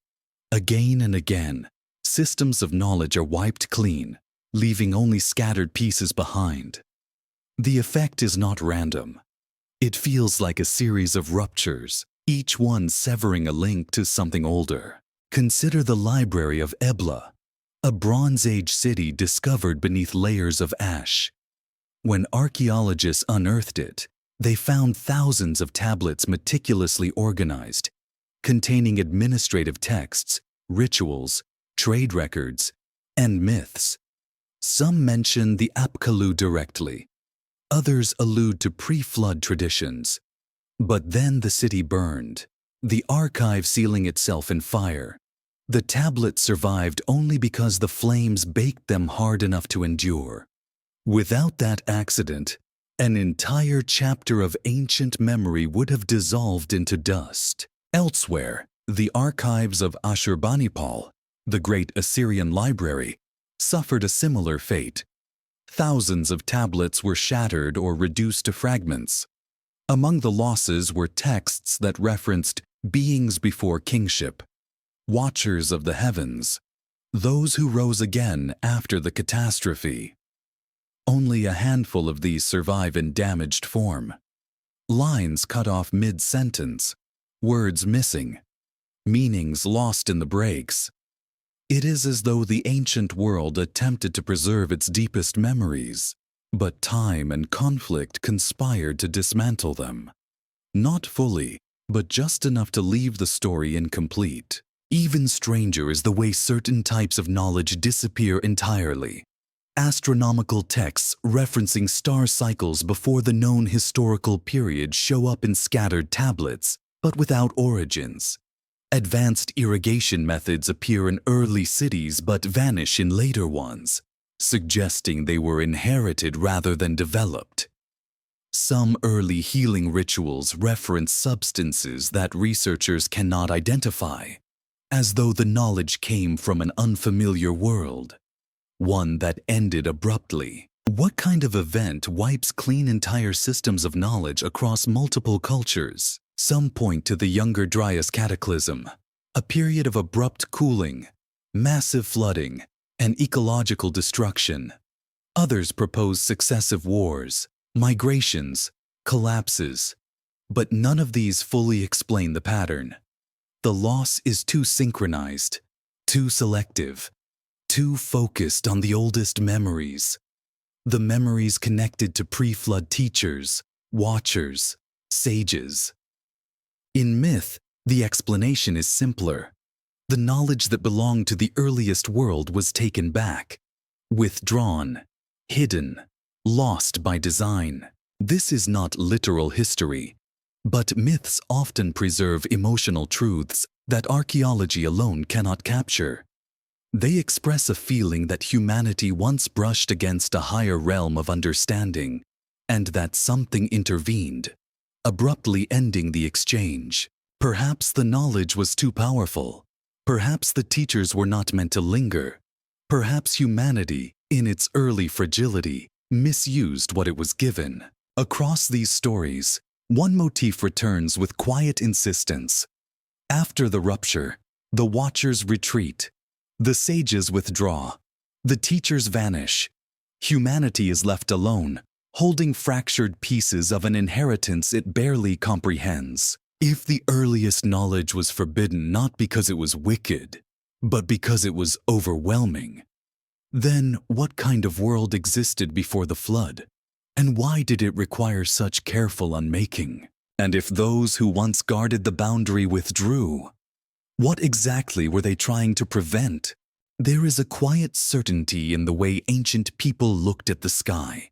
Again and again, systems of knowledge are wiped clean, leaving only scattered pieces behind. The effect is not random. It feels like a series of ruptures, each one severing a link to something older. Consider the Library of Ebla, a Bronze Age city discovered beneath layers of ash. When archaeologists unearthed it, they found thousands of tablets meticulously organized, containing administrative texts, rituals, trade records, and myths. Some mention the Apkallu directly. Others allude to pre-flood traditions. But then the city burned, the archive sealing itself in fire. The tablets survived only because the flames baked them hard enough to endure. Without that accident, an entire chapter of ancient memory would have dissolved into dust. Elsewhere, the archives of Ashurbanipal, the great Assyrian library, suffered a similar fate. Thousands of tablets were shattered or reduced to fragments. Among the losses were texts that referenced beings before kingship, watchers of the heavens, those who rose again after the catastrophe. Only a handful of these survive in damaged form. Lines cut off mid-sentence, words missing, meanings lost in the breaks. It is as though the ancient world attempted to preserve its deepest memories, but time and conflict conspired to dismantle them. Not fully, but just enough to leave the story incomplete. Even stranger is the way certain types of knowledge disappear entirely. Astronomical texts referencing star cycles before the known historical period show up in scattered tablets, but without origins. Advanced irrigation methods appear in early cities but vanish in later ones, suggesting they were inherited rather than developed. Some early healing rituals reference substances that researchers cannot identify, as though the knowledge came from an unfamiliar world, one that ended abruptly. What kind of event wipes clean entire systems of knowledge across multiple cultures? Some point to the Younger Dryas cataclysm, a period of abrupt cooling, massive flooding, and ecological destruction. Others propose successive wars, migrations, collapses, but none of these fully explain the pattern. The loss is too synchronized, too selective, too focused on the oldest memories. The memories connected to pre-flood teachers, watchers, sages. In myth, the explanation is simpler. The knowledge that belonged to the earliest world was taken back, withdrawn, hidden, lost by design. This is not literal history, but myths often preserve emotional truths that archaeology alone cannot capture. They express a feeling that humanity once brushed against a higher realm of understanding, and that something intervened, abruptly ending the exchange. Perhaps the knowledge was too powerful. Perhaps the teachers were not meant to linger. Perhaps humanity, in its early fragility, misused what it was given. Across these stories, one motif returns with quiet insistence. After the rupture, the watchers retreat. The sages withdraw. The teachers vanish. Humanity is left alone, holding fractured pieces of an inheritance it barely comprehends. If the earliest knowledge was forbidden not because it was wicked, but because it was overwhelming, then what kind of world existed before the flood? And why did it require such careful unmaking? And if those who once guarded the boundary withdrew, what exactly were they trying to prevent? There is a quiet certainty in the way ancient people looked at the sky.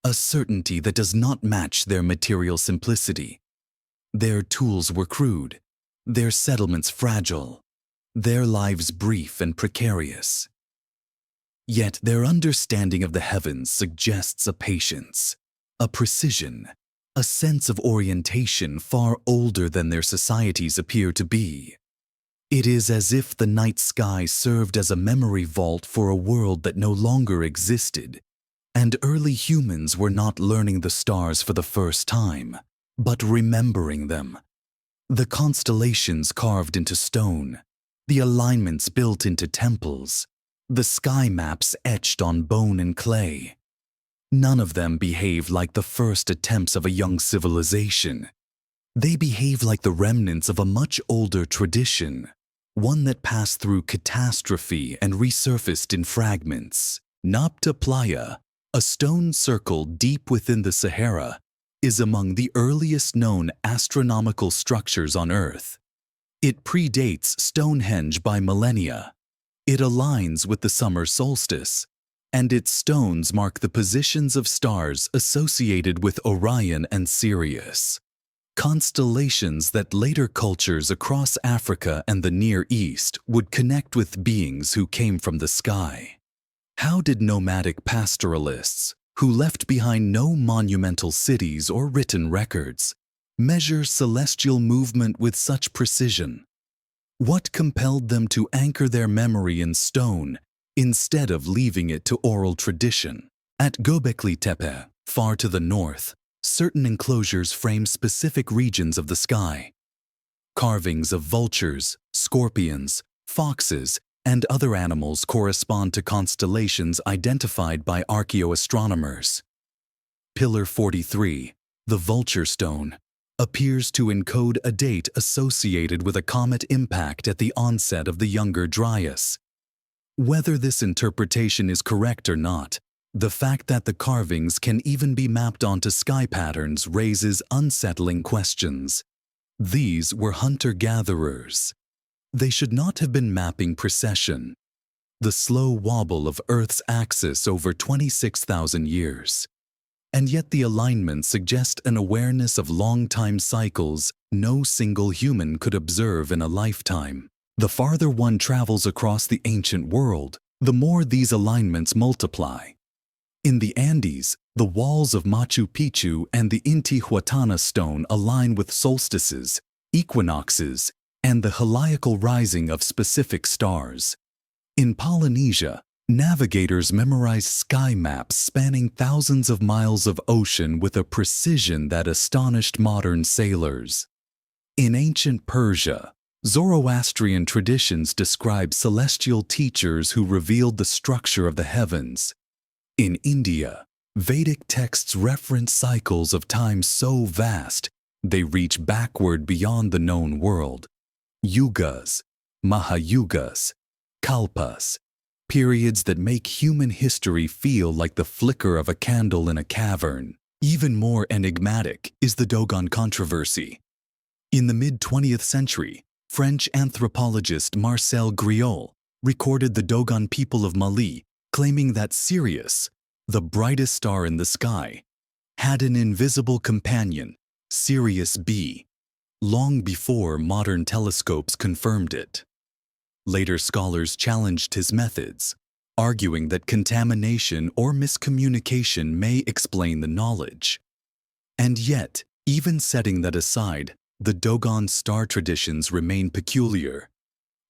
A certainty that does not match their material simplicity. Their tools were crude, their settlements fragile, their lives brief and precarious. Yet their understanding of the heavens suggests a patience, a precision, a sense of orientation far older than their societies appear to be. It is as if the night sky served as a memory vault for a world that no longer existed, and early humans were not learning the stars for the first time, but remembering them. The constellations carved into stone, the alignments built into temples, the sky maps etched on bone and clay. None of them behave like the first attempts of a young civilization. They behave like the remnants of a much older tradition, one that passed through catastrophe and resurfaced in fragments. Nabta Playa, a stone circle deep within the Sahara, is among the earliest known astronomical structures on Earth. It predates Stonehenge by millennia. It aligns with the summer solstice, and its stones mark the positions of stars associated with Orion and Sirius, constellations that later cultures across Africa and the Near East would connect with beings who came from the sky. How did nomadic pastoralists, who left behind no monumental cities or written records, measure celestial movement with such precision? What compelled them to anchor their memory in stone instead of leaving it to oral tradition? At Göbekli Tepe, far to the north, certain enclosures frame specific regions of the sky. Carvings of vultures, scorpions, foxes, and other animals correspond to constellations identified by archaeoastronomers. Pillar 43, the vulture stone, appears to encode a date associated with a comet impact at the onset of the Younger Dryas. Whether this interpretation is correct or not, the fact that the carvings can even be mapped onto sky patterns raises unsettling questions. These were hunter-gatherers. They should not have been mapping precession, the slow wobble of Earth's axis over 26,000 years. And yet the alignments suggest an awareness of long-time cycles no single human could observe in a lifetime. The farther one travels across the ancient world, the more these alignments multiply. In the Andes, the walls of Machu Picchu and the Intihuatana stone align with solstices, equinoxes, and the heliacal rising of specific stars. In Polynesia, navigators memorize sky maps spanning thousands of miles of ocean with a precision that astonished modern sailors. In ancient Persia, Zoroastrian traditions describe celestial teachers who revealed the structure of the heavens. In India, Vedic texts reference cycles of time so vast they reach backward beyond the known world. Yugas, Mahayugas, Kalpas, periods that make human history feel like the flicker of a candle in a cavern. Even more enigmatic is the Dogon controversy. In the mid-20th century, French anthropologist Marcel Griol recorded the Dogon people of Mali claiming that Sirius, the brightest star in the sky, had an invisible companion, Sirius B, long before modern telescopes confirmed it. Later scholars challenged his methods, arguing that contamination or miscommunication may explain the knowledge. And yet, even setting that aside, the Dogon star traditions remain peculiar.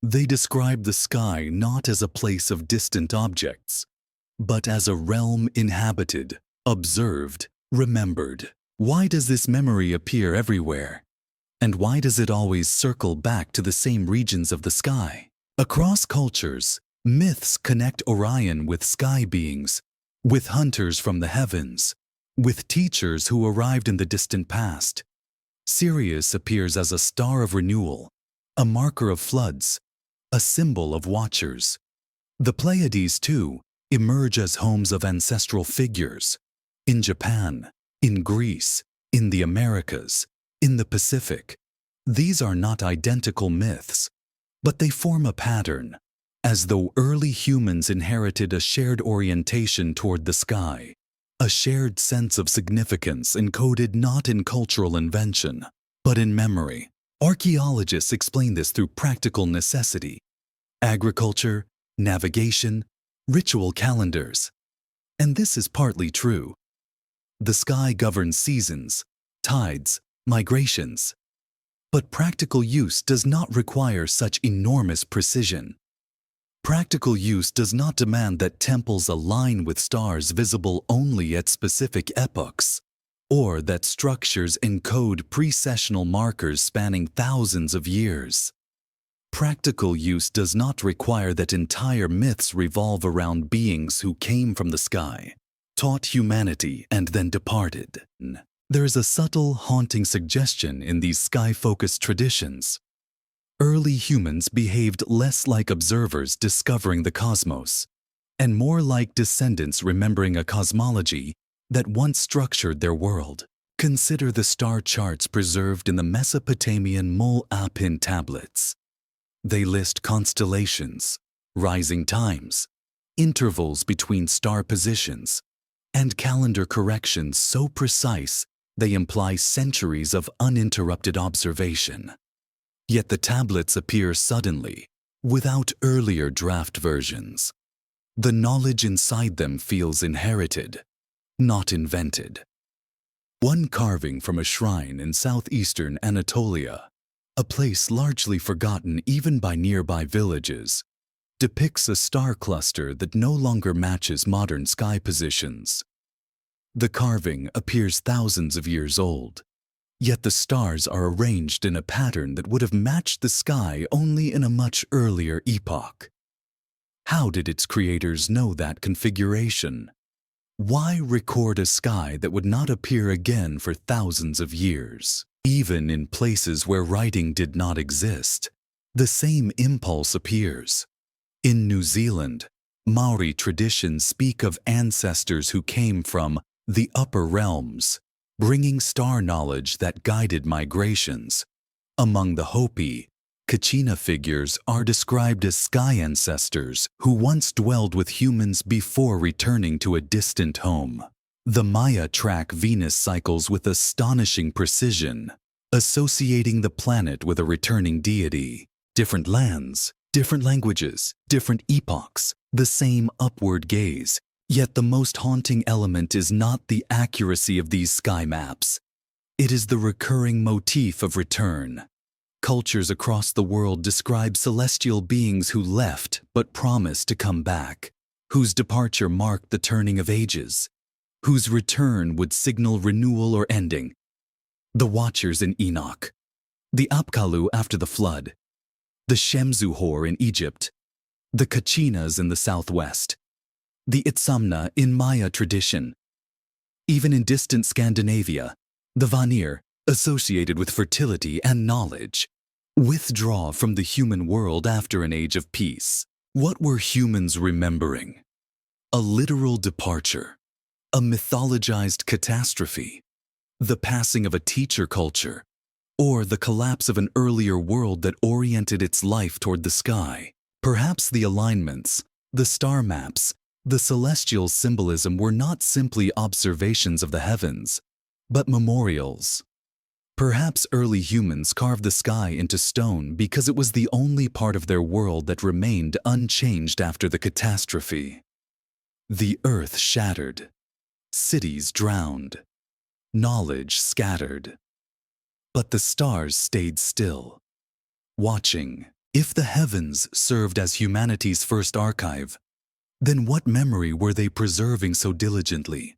They describe the sky not as a place of distant objects, but as a realm inhabited, observed, remembered. Why does this memory appear everywhere? And why does it always circle back to the same regions of the sky? Across cultures, myths connect Orion with sky beings, with hunters from the heavens, with teachers who arrived in the distant past. Sirius appears as a star of renewal, a marker of floods, a symbol of watchers. The Pleiades, too, emerge as homes of ancestral figures. In Japan, in Greece, in the Americas, in the Pacific, these are not identical myths, but they form a pattern, as though early humans inherited a shared orientation toward the sky, a shared sense of significance encoded not in cultural invention, but in memory. Archaeologists explain this through practical necessity: agriculture, navigation, ritual calendars. And this is partly true. The sky governs seasons, tides, migrations. But practical use does not require such enormous precision. Practical use does not demand that temples align with stars visible only at specific epochs, or that structures encode precessional markers spanning thousands of years. Practical use does not require that entire myths revolve around beings who came from the sky, taught humanity, and then departed. There is a subtle, haunting suggestion in these sky-focused traditions. Early humans behaved less like observers discovering the cosmos, and more like descendants remembering a cosmology that once structured their world. Consider the star charts preserved in the Mesopotamian Mul-Apin tablets. They list constellations, rising times, intervals between star positions, and calendar corrections so precise they imply centuries of uninterrupted observation. Yet the tablets appear suddenly, without earlier draft versions. The knowledge inside them feels inherited, not invented. One carving from a shrine in southeastern Anatolia, a place largely forgotten even by nearby villages, depicts a star cluster that no longer matches modern sky positions. The carving appears thousands of years old, yet the stars are arranged in a pattern that would have matched the sky only in a much earlier epoch. How did its creators know that configuration? Why record a sky that would not appear again for thousands of years? Even in places where writing did not exist, the same impulse appears. In New Zealand, Maori traditions speak of ancestors who came from the upper realms, bringing star knowledge that guided migrations. Among the Hopi, Kachina figures are described as sky ancestors who once dwelled with humans before returning to a distant home. The Maya track Venus cycles with astonishing precision, associating the planet with a returning deity. Different lands, different languages, different epochs, the same upward gaze. Yet the most haunting element is not the accuracy of these sky maps. It is the recurring motif of return. Cultures across the world describe celestial beings who left but promised to come back, whose departure marked the turning of ages, whose return would signal renewal or ending. The Watchers in Enoch, the Apkallu after the flood, the Shemzuhor in Egypt, the Kachinas in the southwest, the Itzamna in Maya tradition. Even in distant Scandinavia, the Vanir, associated with fertility and knowledge, withdraw from the human world after an age of peace. What were humans remembering? A literal departure, a mythologized catastrophe, the passing of a teacher culture, or the collapse of an earlier world that oriented its life toward the sky. Perhaps the alignments, the star maps, the celestial symbolism were not simply observations of the heavens, but memorials. Perhaps early humans carved the sky into stone because it was the only part of their world that remained unchanged after the catastrophe. The earth shattered, cities drowned, knowledge scattered. But the stars stayed still, watching. If the heavens served as humanity's first archive, then what memory were they preserving so diligently?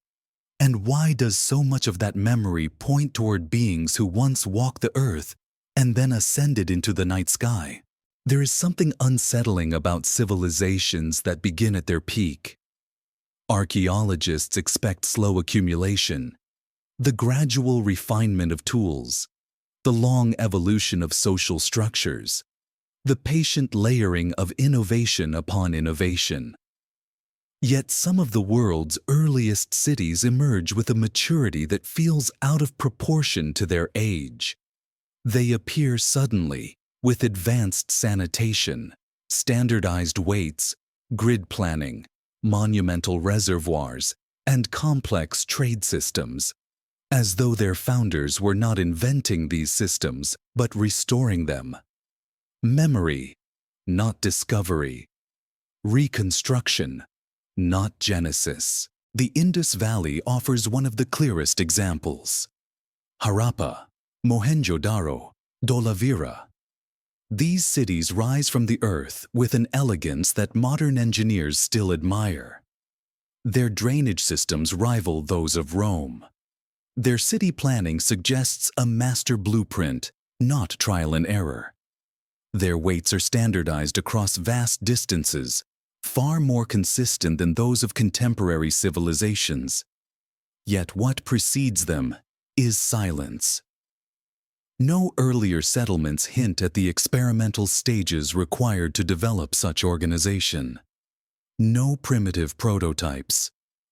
And why does so much of that memory point toward beings who once walked the earth and then ascended into the night sky? There is something unsettling about civilizations that begin at their peak. Archaeologists expect slow accumulation, the gradual refinement of tools, the long evolution of social structures, the patient layering of innovation upon innovation. Yet some of the world's earliest cities emerge with a maturity that feels out of proportion to their age. They appear suddenly, with advanced sanitation, standardized weights, grid planning, monumental reservoirs, and complex trade systems, as though their founders were not inventing these systems, but restoring them. Memory, not discovery. Reconstruction, not genesis. The Indus Valley offers one of the clearest examples. Harappa, Mohenjo-daro, Dholavira. These cities rise from the earth with an elegance that modern engineers still admire. Their drainage systems rival those of Rome. Their city planning suggests a master blueprint, not trial and error. Their weights are standardized across vast distances, far more consistent than those of contemporary civilizations. Yet what precedes them is silence. No earlier settlements hint at the experimental stages required to develop such organization. No primitive prototypes.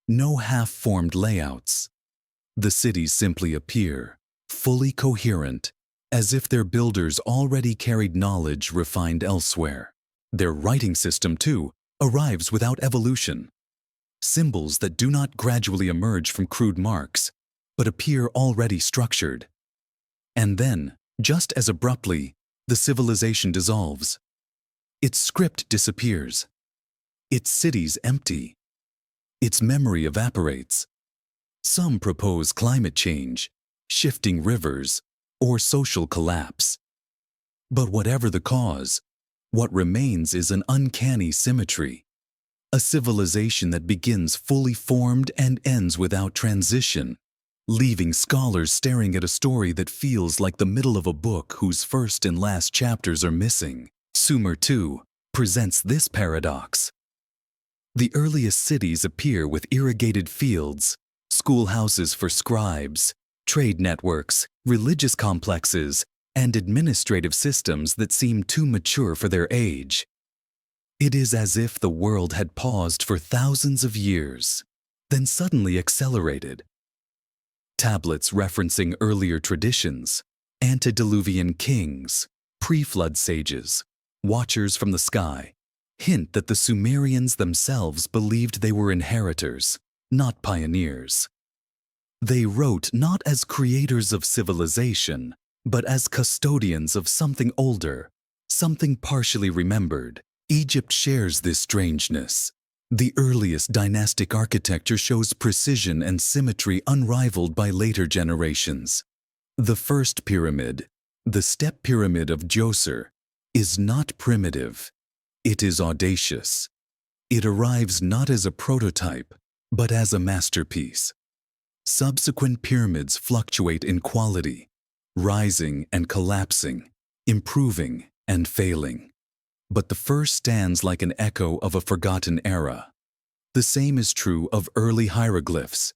No half-formed layouts. The cities simply appear, fully coherent, as if their builders already carried knowledge refined elsewhere. Their writing system, too, arrives without evolution. Symbols that do not gradually emerge from crude marks, but appear already structured. And then, just as abruptly, the civilization dissolves. Its script disappears. Its cities empty. Its memory evaporates. Some propose climate change, shifting rivers, or social collapse. But whatever the cause, what remains is an uncanny symmetry. A civilization that begins fully formed and ends without transition, leaving scholars staring at a story that feels like the middle of a book whose first and last chapters are missing. Sumer, too, presents this paradox. The earliest cities appear with irrigated fields, schoolhouses for scribes, trade networks, religious complexes, and administrative systems that seem too mature for their age. It is as if the world had paused for thousands of years, then suddenly accelerated. Tablets referencing earlier traditions, antediluvian kings, pre-flood sages, watchers from the sky, hint that the Sumerians themselves believed they were inheritors, not pioneers. They wrote not as creators of civilization, but as custodians of something older, something partially remembered. Egypt shares this strangeness. The earliest dynastic architecture shows precision and symmetry unrivaled by later generations. The first pyramid, the step pyramid of Djoser, is not primitive. It is audacious. It arrives not as a prototype, but as a masterpiece. Subsequent pyramids fluctuate in quality, rising and collapsing, improving and failing. But the first stands like an echo of a forgotten era. The same is true of early hieroglyphs.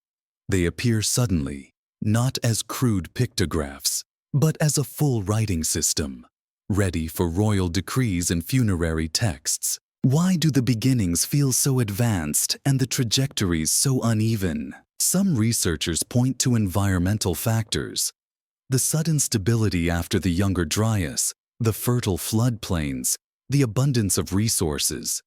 They appear suddenly, not as crude pictographs, but as a full writing system, ready for royal decrees and funerary texts. Why do the beginnings feel so advanced and the trajectories so uneven? Some researchers point to environmental factors. The sudden stability after the Younger Dryas, the fertile floodplains, the abundance of resources.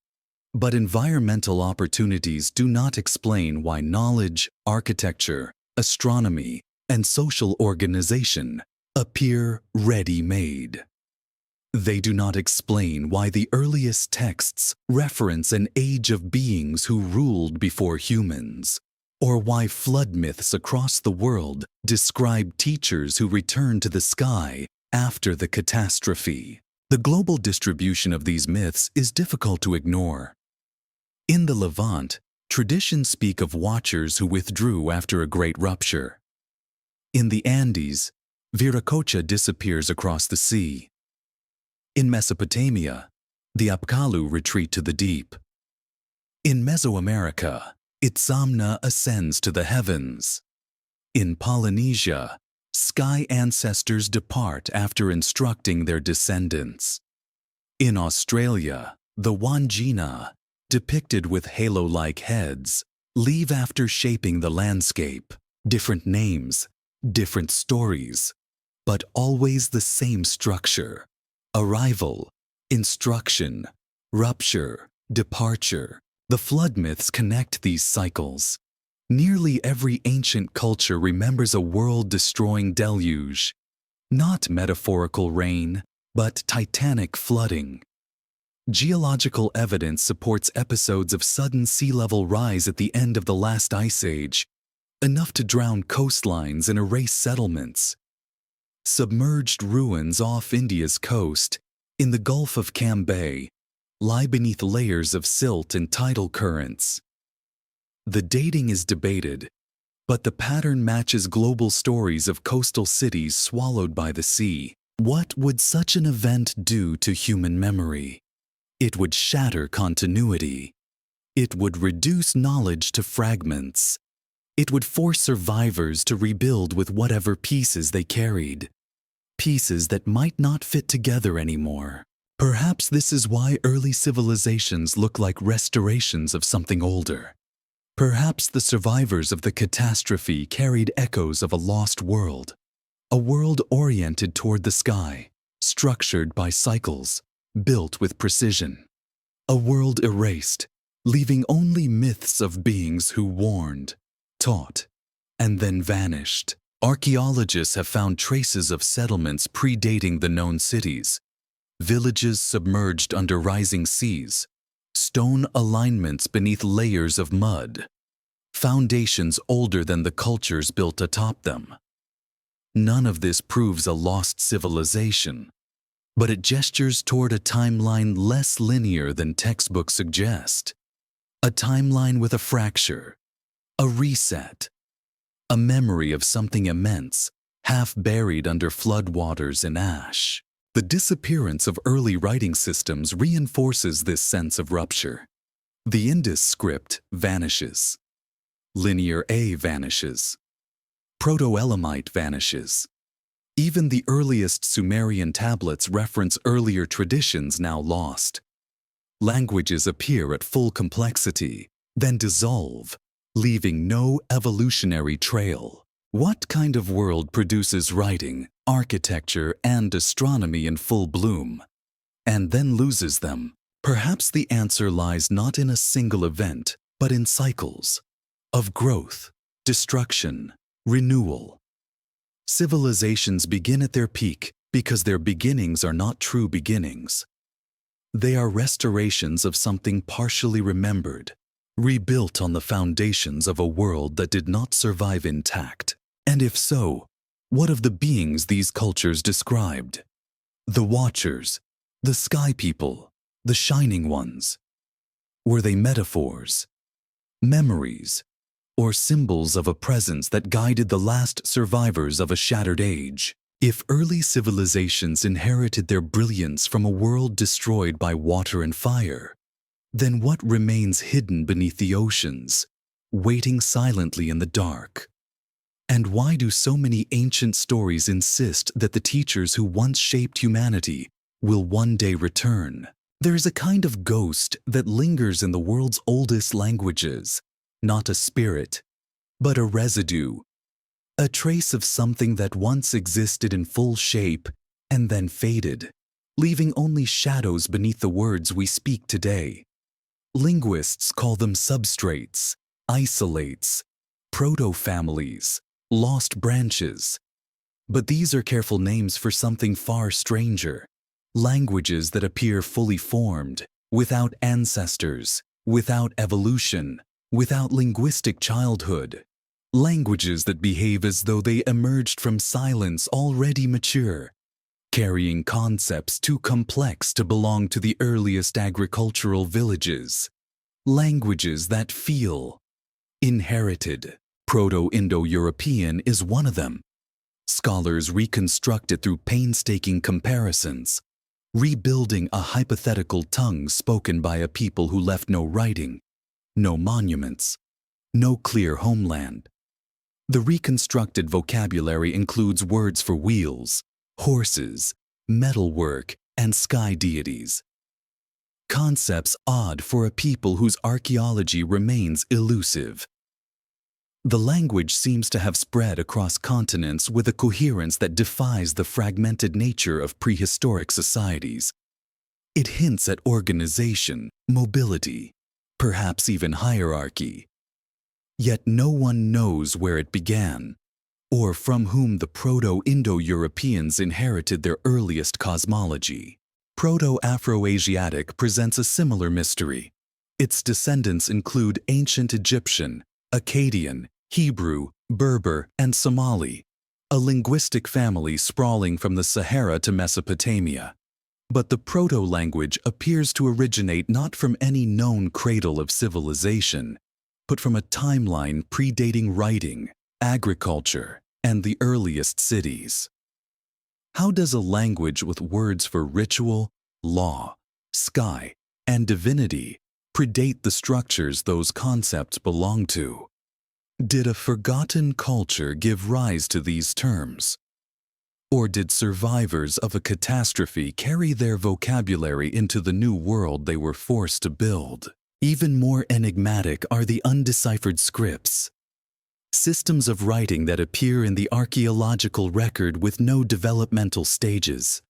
But environmental opportunities do not explain why knowledge, architecture, astronomy, and social organization appear ready-made. They do not explain why the earliest texts reference an age of beings who ruled before humans, or why flood myths across the world describe teachers who return to the sky after the catastrophe. The global distribution of these myths is difficult to ignore. In the Levant, traditions speak of watchers who withdrew after a great rupture. In the Andes, Viracocha disappears across the sea. In Mesopotamia, the Apkallu retreat to the deep. In Mesoamerica, Itzamna ascends to the heavens. In Polynesia, sky ancestors depart after instructing their descendants. In Australia, the Wandjina, depicted with halo-like heads, leave after shaping the landscape. Different names, different stories, but always the same structure. Arrival, instruction, rupture, departure. The flood myths connect these cycles. Nearly every ancient culture remembers a world-destroying deluge. Not metaphorical rain, but titanic flooding. Geological evidence supports episodes of sudden sea level rise at the end of the last ice age, enough to drown coastlines and erase settlements. Submerged ruins off India's coast, in the Gulf of Cambay, lie beneath layers of silt and tidal currents. The dating is debated, but the pattern matches global stories of coastal cities swallowed by the sea. What would such an event do to human memory? It would shatter continuity. It would reduce knowledge to fragments. It would force survivors to rebuild with whatever pieces they carried. pieces that might not fit together anymore. Perhaps this is why early civilizations look like restorations of something older. Perhaps the survivors of the catastrophe carried echoes of a lost world, a world oriented toward the sky, structured by cycles, built with precision. A world erased, leaving only myths of beings who warned, taught, and then vanished. Archaeologists have found traces of settlements predating the known cities, villages submerged under rising seas, stone alignments beneath layers of mud, foundations older than the cultures built atop them. None of this proves a lost civilization, but it gestures toward a timeline less linear than textbooks suggest. A timeline with a fracture, a reset, a memory of something immense, half buried under floodwaters and ash. The disappearance of early writing systems reinforces this sense of rupture. The Indus script vanishes. Linear A vanishes. Proto-Elamite vanishes. Even the earliest Sumerian tablets reference earlier traditions now lost. Languages appear at full complexity, then dissolve, leaving no evolutionary trail. What kind of world produces writing, architecture, and astronomy in full bloom, and then loses them? Perhaps the answer lies not in a single event, but in cycles of growth, destruction, renewal. Civilizations begin at their peak because their beginnings are not true beginnings. They are restorations of something partially remembered, rebuilt on the foundations of a world that did not survive intact. And if so, what of the beings these cultures described? The Watchers, the Sky People, the Shining Ones. Were they metaphors, memories, or symbols of a presence that guided the last survivors of a shattered age? If early civilizations inherited their brilliance from a world destroyed by water and fire, then what remains hidden beneath the oceans, waiting silently in the dark? And why do so many ancient stories insist that the teachers who once shaped humanity will one day return? There is a kind of ghost that lingers in the world's oldest languages, not a spirit, but a residue, a trace of something that once existed in full shape and then faded, leaving only shadows beneath the words we speak today. Linguists call them substrates, isolates, proto-families, lost branches. But these are careful names for something far stranger, languages that appear fully formed, without ancestors, without evolution, without linguistic childhood. Languages that behave as though they emerged from silence already mature, carrying concepts too complex to belong to the earliest agricultural villages. Languages that feel inherited. Proto-Indo-European is one of them. Scholars reconstruct it through painstaking comparisons, rebuilding a hypothetical tongue spoken by a people who left no writing, no monuments, no clear homeland. The reconstructed vocabulary includes words for wheels, horses, metalwork, and sky deities. Concepts odd for a people whose archaeology remains elusive. The language seems to have spread across continents with a coherence that defies the fragmented nature of prehistoric societies. It hints at organization, mobility, perhaps even hierarchy. Yet no one knows where it began, or from whom the Proto-Indo-Europeans inherited their earliest cosmology. Proto-Afro-Asiatic presents a similar mystery. Its descendants include ancient Egyptian, Akkadian, Hebrew, Berber, and Somali, a linguistic family sprawling from the Sahara to Mesopotamia. But the proto-language appears to originate not from any known cradle of civilization, but from a timeline predating writing, agriculture, and the earliest cities. How does a language with words for ritual, law, sky, and divinity predate the structures those concepts belong to? Did a forgotten culture give rise to these terms? Or did survivors of a catastrophe carry their vocabulary into the new world they were forced to build? Even more enigmatic are the undeciphered scripts, systems of writing that appear in the archaeological record with no developmental stages.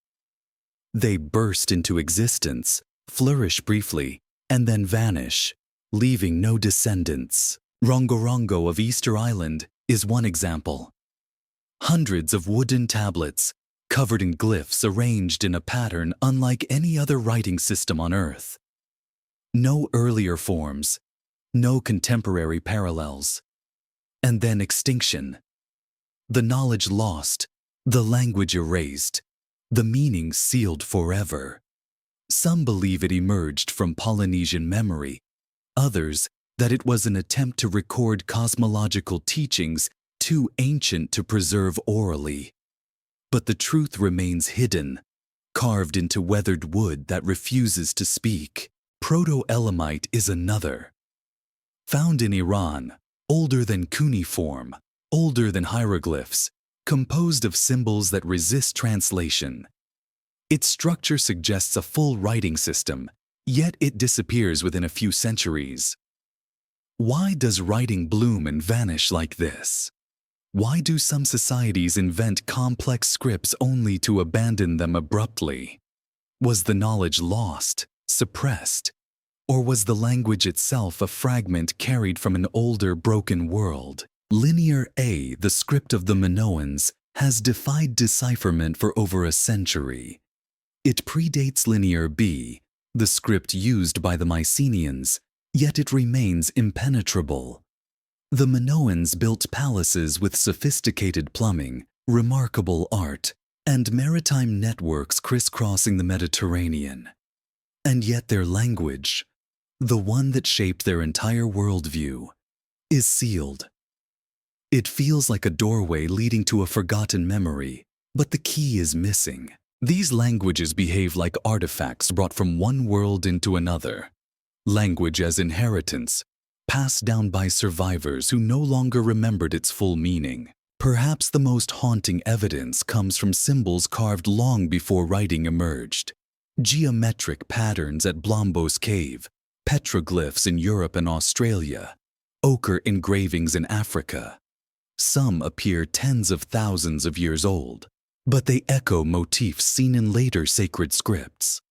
They burst into existence, flourish briefly, and then vanish, leaving no descendants. Rongorongo of Easter Island is one example. Hundreds of wooden tablets, covered in glyphs arranged in a pattern unlike any other writing system on Earth. No earlier forms, no contemporary parallels. And then extinction. The knowledge lost, the language erased, the meaning sealed forever. Some believe it emerged from Polynesian memory, others that it was an attempt to record cosmological teachings too ancient to preserve orally. But the truth remains hidden, carved into weathered wood that refuses to speak. Proto-Elamite is another. Found in Iran, older than cuneiform, older than hieroglyphs, composed of symbols that resist translation. Its structure suggests a full writing system, yet it disappears within a few centuries. Why does writing bloom and vanish like this? Why do some societies invent complex scripts only to abandon them abruptly? Was the knowledge lost, suppressed, or was the language itself a fragment carried from an older, broken world? Linear A, the script of the Minoans, has defied decipherment for over a century. It predates Linear B, the script used by the Mycenaeans, yet it remains impenetrable. The Minoans built palaces with sophisticated plumbing, remarkable art, and maritime networks crisscrossing the Mediterranean. And yet their language, the one that shaped their entire worldview, is sealed. It feels like a doorway leading to a forgotten memory, but the key is missing. These languages behave like artifacts brought from one world into another. Language as inheritance, passed down by survivors who no longer remembered its full meaning. Perhaps the most haunting evidence comes from symbols carved long before writing emerged. Geometric patterns at Blombos Cave, petroglyphs in Europe and Australia, ochre engravings in Africa. Some appear tens of thousands of years old, but they echo motifs seen in later sacred scripts.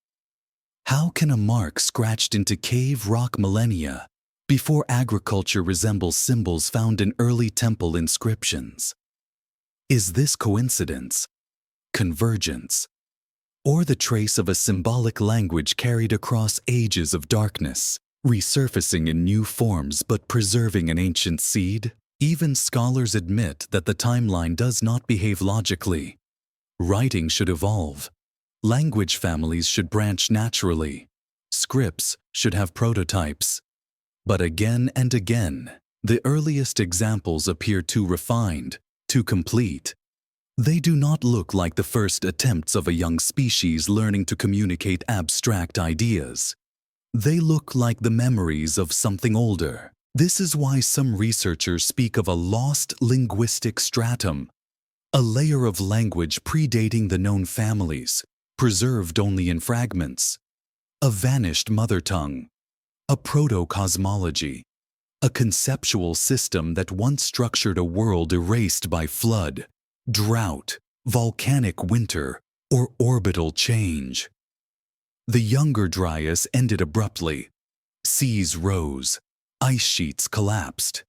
How can a mark scratched into cave rock millennia before agriculture resembles symbols found in early temple inscriptions? Is this coincidence, convergence, or the trace of a symbolic language carried across ages of darkness, resurfacing in new forms but preserving an ancient seed? Even scholars admit that the timeline does not behave logically. Writing should evolve. Language families should branch naturally. Scripts should have prototypes. But again and again, the earliest examples appear too refined, too complete. They do not look like the first attempts of a young species learning to communicate abstract ideas. They look like the memories of something older. This is why some researchers speak of a lost linguistic stratum, a layer of language predating the known families, preserved only in fragments. A vanished mother tongue, a proto-cosmology, a conceptual system that once structured a world erased by flood, drought, volcanic winter, or orbital change. The Younger Dryas ended abruptly. Seas rose, ice sheets collapsed.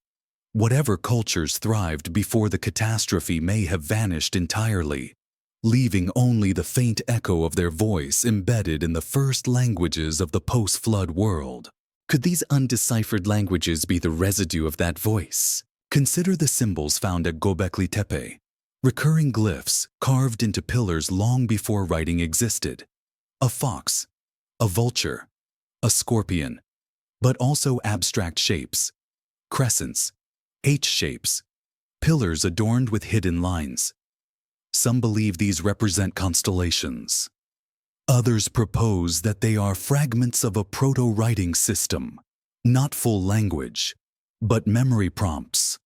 Whatever cultures thrived before the catastrophe may have vanished entirely, leaving only the faint echo of their voice embedded in the first languages of the post-flood world. Could these undeciphered languages be the residue of that voice? Consider the symbols found at Göbekli Tepe, recurring glyphs carved into pillars long before writing existed. A fox, a vulture, a scorpion, but also abstract shapes, crescents, H-shapes, pillars adorned with hidden lines. Some believe these represent constellations. Others propose that they are fragments of a proto-writing system, not full language, but memory prompts,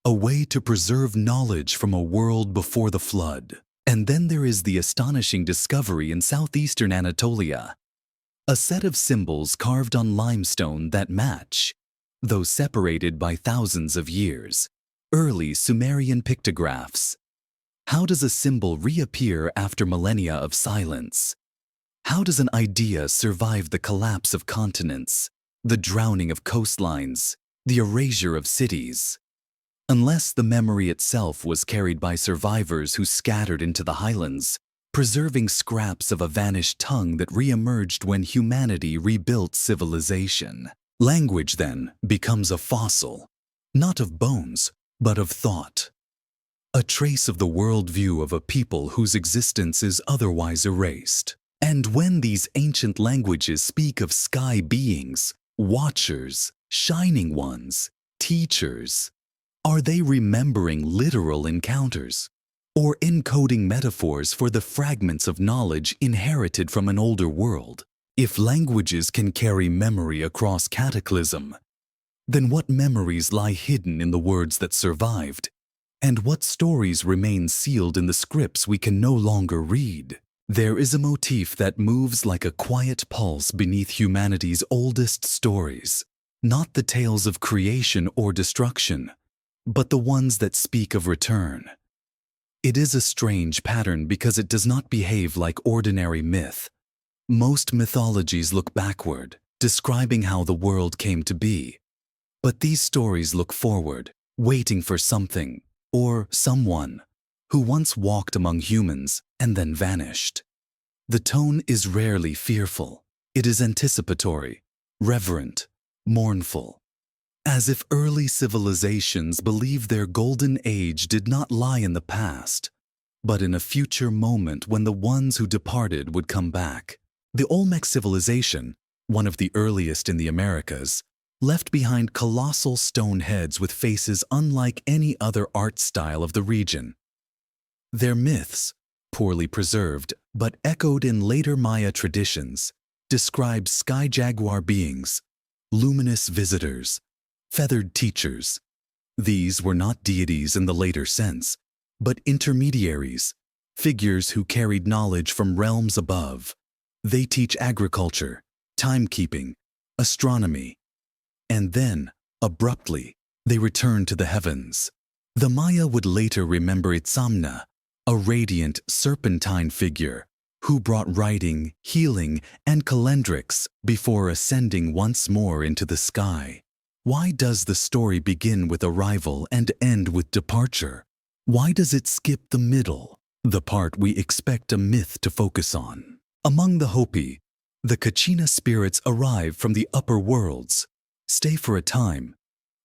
a way to preserve knowledge from a world before the flood. And then there is the astonishing discovery in southeastern Anatolia. A set of symbols carved on limestone that match, though separated by thousands of years, early Sumerian pictographs. How does a symbol reappear after millennia of silence? How does an idea survive the collapse of continents, the drowning of coastlines, the erasure of cities? Unless the memory itself was carried by survivors who scattered into the highlands, preserving scraps of a vanished tongue that re-emerged when humanity rebuilt civilization. Language, then, becomes a fossil, not of bones, but of thought. A trace of the worldview of a people whose existence is otherwise erased. And when these ancient languages speak of sky beings, watchers, shining ones, teachers, are they remembering literal encounters, or encoding metaphors for the fragments of knowledge inherited from an older world? If languages can carry memory across cataclysm, then what memories lie hidden in the words that survived? And what stories remain sealed in the scripts we can no longer read? There is a motif that moves like a quiet pulse beneath humanity's oldest stories, not the tales of creation or destruction, but the ones that speak of return. It is a strange pattern because it does not behave like ordinary myth. Most mythologies look backward, describing how the world came to be. But these stories look forward, waiting for something, or someone, who once walked among humans and then vanished. The tone is rarely fearful. It is anticipatory, reverent, mournful. As if early civilizations believed their golden age did not lie in the past, but in a future moment when the ones who departed would come back. The Olmec civilization, one of the earliest in the Americas, left behind colossal stone heads with faces unlike any other art style of the region. Their myths, poorly preserved but echoed in later Maya traditions, describe sky jaguar beings, luminous visitors, feathered teachers. These were not deities in the later sense, but intermediaries, figures who carried knowledge from realms above. They teach agriculture, timekeeping, astronomy. And then, abruptly, they return to the heavens. The Maya would later remember Itzamna, a radiant, serpentine figure who brought writing, healing, and calendrics before ascending once more into the sky. Why does the story begin with arrival and end with departure? Why does it skip the middle, the part we expect a myth to focus on? Among the Hopi, the Kachina spirits arrive from the upper worlds, stay for a time,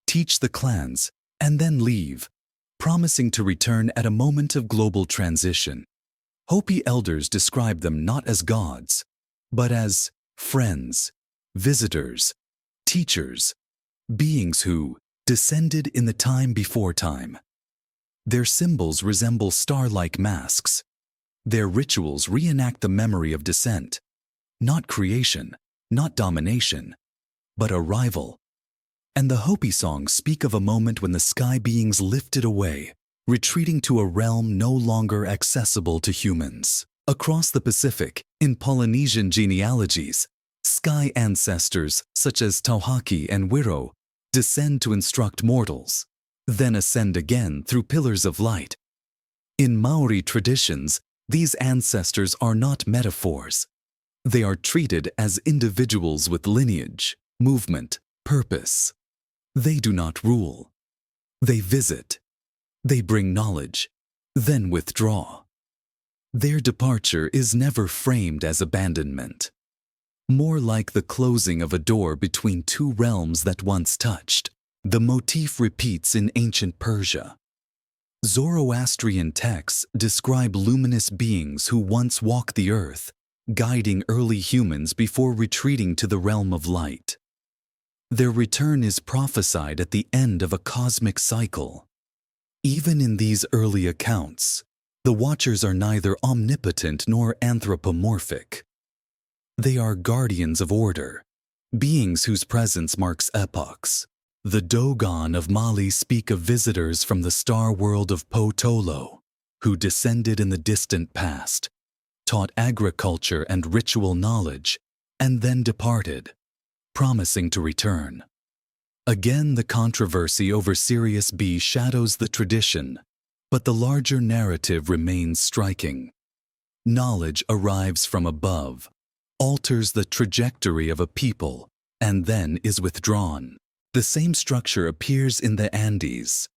teach the clans, and then leave, promising to return at a moment of global transition. Hopi elders describe them not as gods, but as friends, visitors, teachers, beings who descended in the time before time. Their symbols resemble star-like masks. Their rituals reenact the memory of descent, not creation, not domination, but arrival. And the Hopi songs speak of a moment when the sky beings lifted away, retreating to a realm no longer accessible to humans. Across the Pacific, in Polynesian genealogies, sky ancestors such as Tauhaki and Wiro descend to instruct mortals, then ascend again through pillars of light. In Maori traditions, these ancestors are not metaphors. They are treated as individuals with lineage, movement, purpose. They do not rule. They visit. They bring knowledge, then withdraw. Their departure is never framed as abandonment. More like the closing of a door between two realms that once touched. The motif repeats in ancient Persia. Zoroastrian texts describe luminous beings who once walked the earth, guiding early humans before retreating to the realm of light. Their return is prophesied at the end of a cosmic cycle. Even in these early accounts, the Watchers are neither omnipotent nor anthropomorphic. They are guardians of order, beings whose presence marks epochs. The Dogon of Mali speak of visitors from the star world of Potolo, who descended in the distant past, taught agriculture and ritual knowledge, and then departed, promising to return. Again, the controversy over Sirius B shadows the tradition, but the larger narrative remains striking. Knowledge arrives from above, alters the trajectory of a people, and then is withdrawn. The same structure appears in the Andes.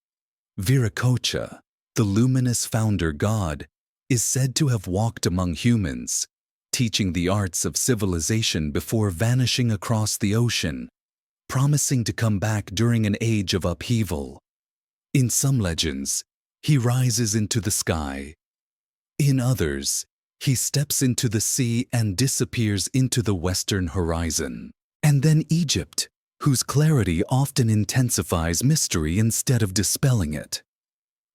Viracocha, the luminous founder god, is said to have walked among humans, teaching the arts of civilization before vanishing across the ocean, promising to come back during an age of upheaval. In some legends, he rises into the sky. In others, he steps into the sea and disappears into the western horizon. And then Egypt, whose clarity often intensifies mystery instead of dispelling it.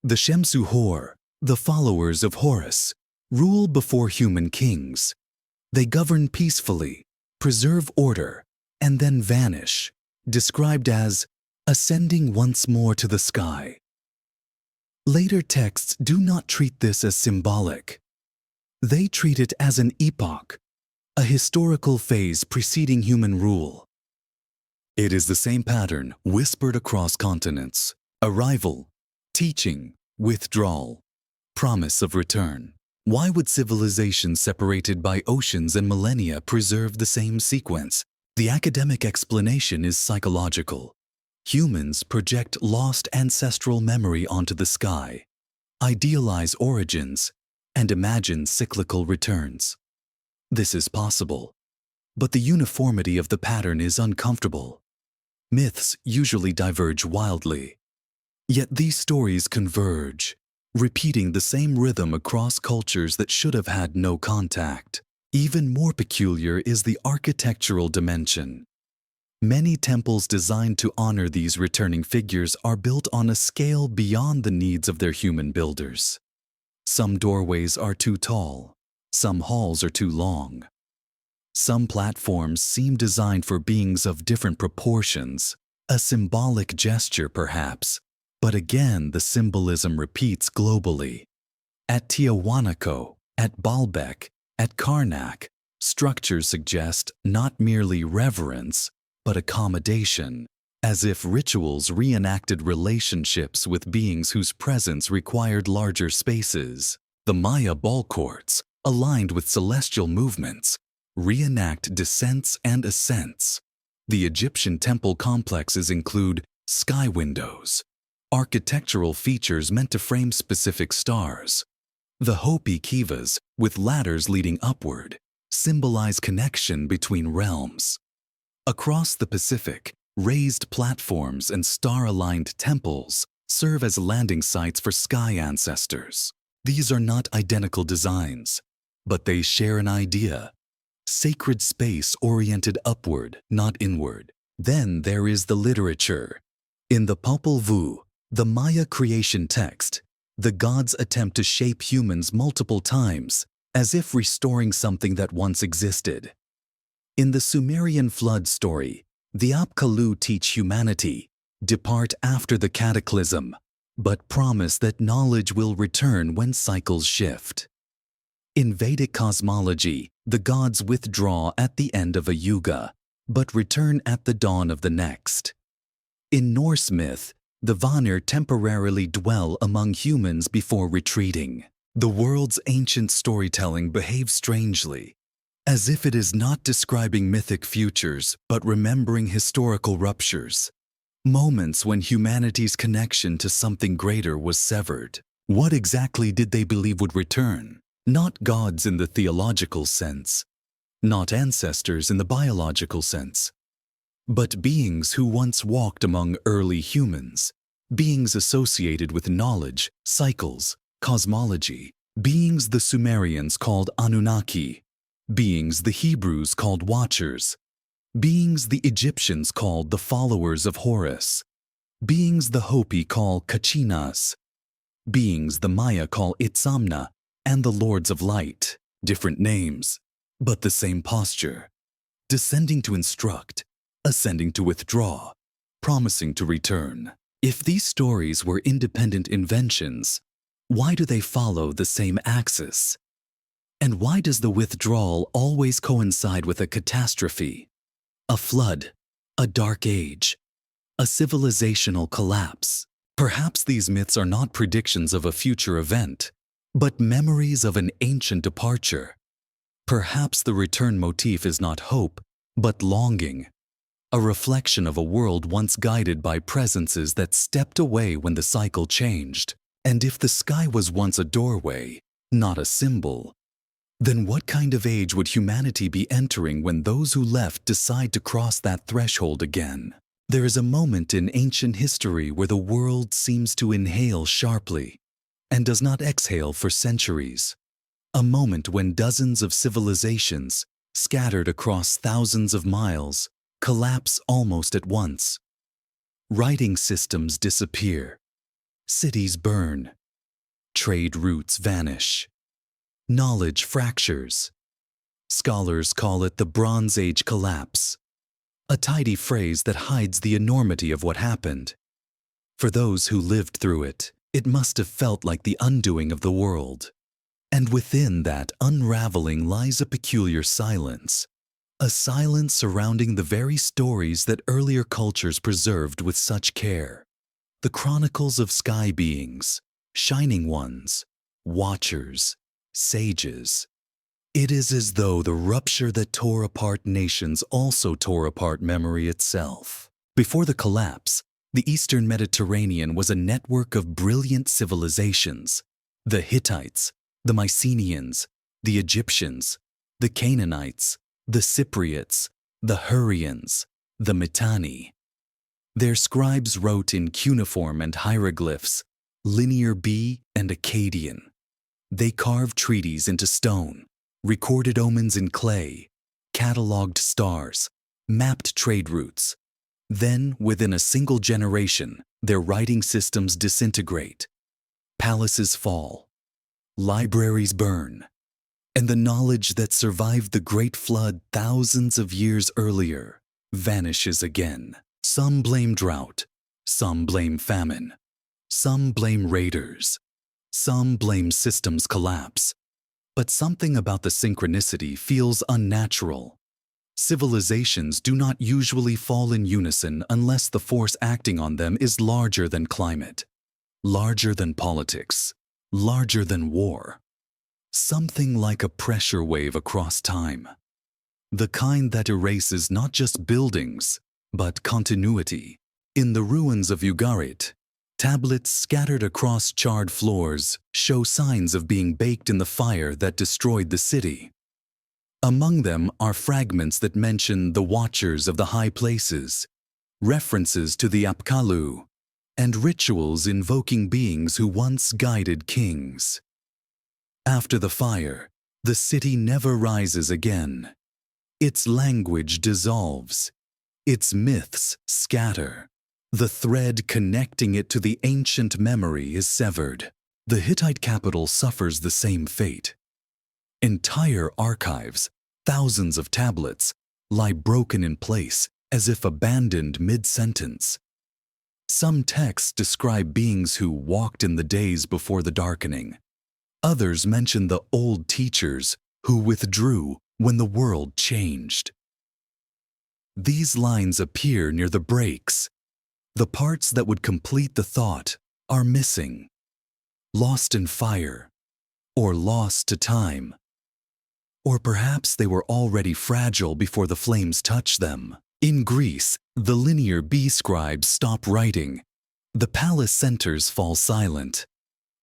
The Shemsu Hor, the followers of Horus, rule before human kings. They govern peacefully, preserve order, and then vanish, described as ascending once more to the sky. Later texts do not treat this as symbolic. They treat it as an epoch, a historical phase preceding human rule. It is the same pattern whispered across continents: arrival, teaching, withdrawal, promise of return. Why would civilizations separated by oceans and millennia preserve the same sequence? The academic explanation is psychological. Humans project lost ancestral memory onto the sky, idealize origins, and imagine cyclical returns. This is possible, but the uniformity of the pattern is uncomfortable. Myths usually diverge wildly, yet these stories converge, repeating the same rhythm across cultures that should have had no contact. Even more peculiar is the architectural dimension. Many temples designed to honor these returning figures are built on a scale beyond the needs of their human builders. Some doorways are too tall, some halls are too long. Some platforms seem designed for beings of different proportions, a symbolic gesture perhaps, but again the symbolism repeats globally. At Tiahuanaco, at Baalbek, at Karnak, structures suggest not merely reverence, but accommodation, as if rituals reenacted relationships with beings whose presence required larger spaces. The Maya ball courts, aligned with celestial movements, reenact descents and ascents. The Egyptian temple complexes include sky windows, architectural features meant to frame specific stars. The Hopi kivas, with ladders leading upward, symbolize connection between realms. Across the Pacific, raised platforms and star-aligned temples serve as landing sites for sky ancestors. These are not identical designs, but they share an idea: sacred space oriented upward, not inward. Then there is the literature. In the Popol Vuh, the Maya creation text, the gods attempt to shape humans multiple times, as if restoring something that once existed. In the Sumerian flood story, the Apkallu teach humanity, depart after the cataclysm, but promise that knowledge will return when cycles shift. In Vedic cosmology, the gods withdraw at the end of a yuga, but return at the dawn of the next. In Norse myth, the Vanir temporarily dwell among humans before retreating. The world's ancient storytelling behaves strangely, as if it is not describing mythic futures, but remembering historical ruptures, moments when humanity's connection to something greater was severed. What exactly did they believe would return? Not gods in the theological sense, not ancestors in the biological sense, but beings who once walked among early humans, beings associated with knowledge, cycles, cosmology, beings the Sumerians called Anunnaki, beings the Hebrews called Watchers, beings the Egyptians called the followers of Horus, beings the Hopi call Kachinas, beings the Maya call Itzamna and the Lords of Light. Different names, but the same posture: descending to instruct, ascending to withdraw, promising to return. If these stories were independent inventions, Why do they follow the same axis? And why does the withdrawal always coincide with a catastrophe? A flood, a dark age, a civilizational collapse. Perhaps these myths are not predictions of a future event, but memories of an ancient departure. Perhaps the return motif is not hope, but longing, a reflection of a world once guided by presences that stepped away when the cycle changed. And if the sky was once a doorway, not a symbol, then what kind of age would humanity be entering when those who left decide to cross that threshold again? There is a moment in ancient history where the world seems to inhale sharply and does not exhale for centuries. A moment when dozens of civilizations, scattered across thousands of miles, collapse almost at once. Writing systems disappear. Cities burn. Trade routes vanish. Knowledge fractures. Scholars call it the Bronze Age collapse, a tidy phrase that hides the enormity of what happened. For those who lived through it, it must have felt like the undoing of the world. And within that unraveling lies a peculiar silence, a silence surrounding the very stories that earlier cultures preserved with such care. The chronicles of sky beings, shining ones, watchers, sages. It is as though the rupture that tore apart nations also tore apart memory itself. Before the collapse, the Eastern Mediterranean was a network of brilliant civilizations. The Hittites, the Mycenaeans, the Egyptians, the Canaanites, the Cypriots, the Hurrians, the Mitanni. Their scribes wrote in cuneiform and hieroglyphs, Linear B and Akkadian. They carved treaties into stone, recorded omens in clay, catalogued stars, mapped trade routes. Then, within a single generation, their writing systems disintegrate. Palaces fall. Libraries burn. And the knowledge that survived the Great Flood thousands of years earlier vanishes again. Some blame drought. Some blame famine. Some blame raiders. Some blame systems collapse. But something about the synchronicity feels unnatural. Civilizations do not usually fall in unison unless the force acting on them is larger than climate, larger than politics, larger than war. Something like a pressure wave across time. The kind that erases not just buildings, but continuity. In the ruins of Ugarit, tablets scattered across charred floors show signs of being baked in the fire that destroyed the city. Among them are fragments that mention the Watchers of the High Places, references to the Apkallu, and rituals invoking beings who once guided kings. After the fire, the city never rises again. Its language dissolves. Its myths scatter. The thread connecting it to the ancient memory is severed. The Hittite capital suffers the same fate. Entire archives, thousands of tablets, lie broken in place as if abandoned mid-sentence. Some texts describe beings who walked in the days before the darkening. Others mention the old teachers who withdrew when the world changed. These lines appear near the breaks. The parts that would complete the thought are missing, lost in fire, or lost to time. Or perhaps they were already fragile before the flames touched them. In Greece, the Linear B scribes stop writing. The palace centers fall silent.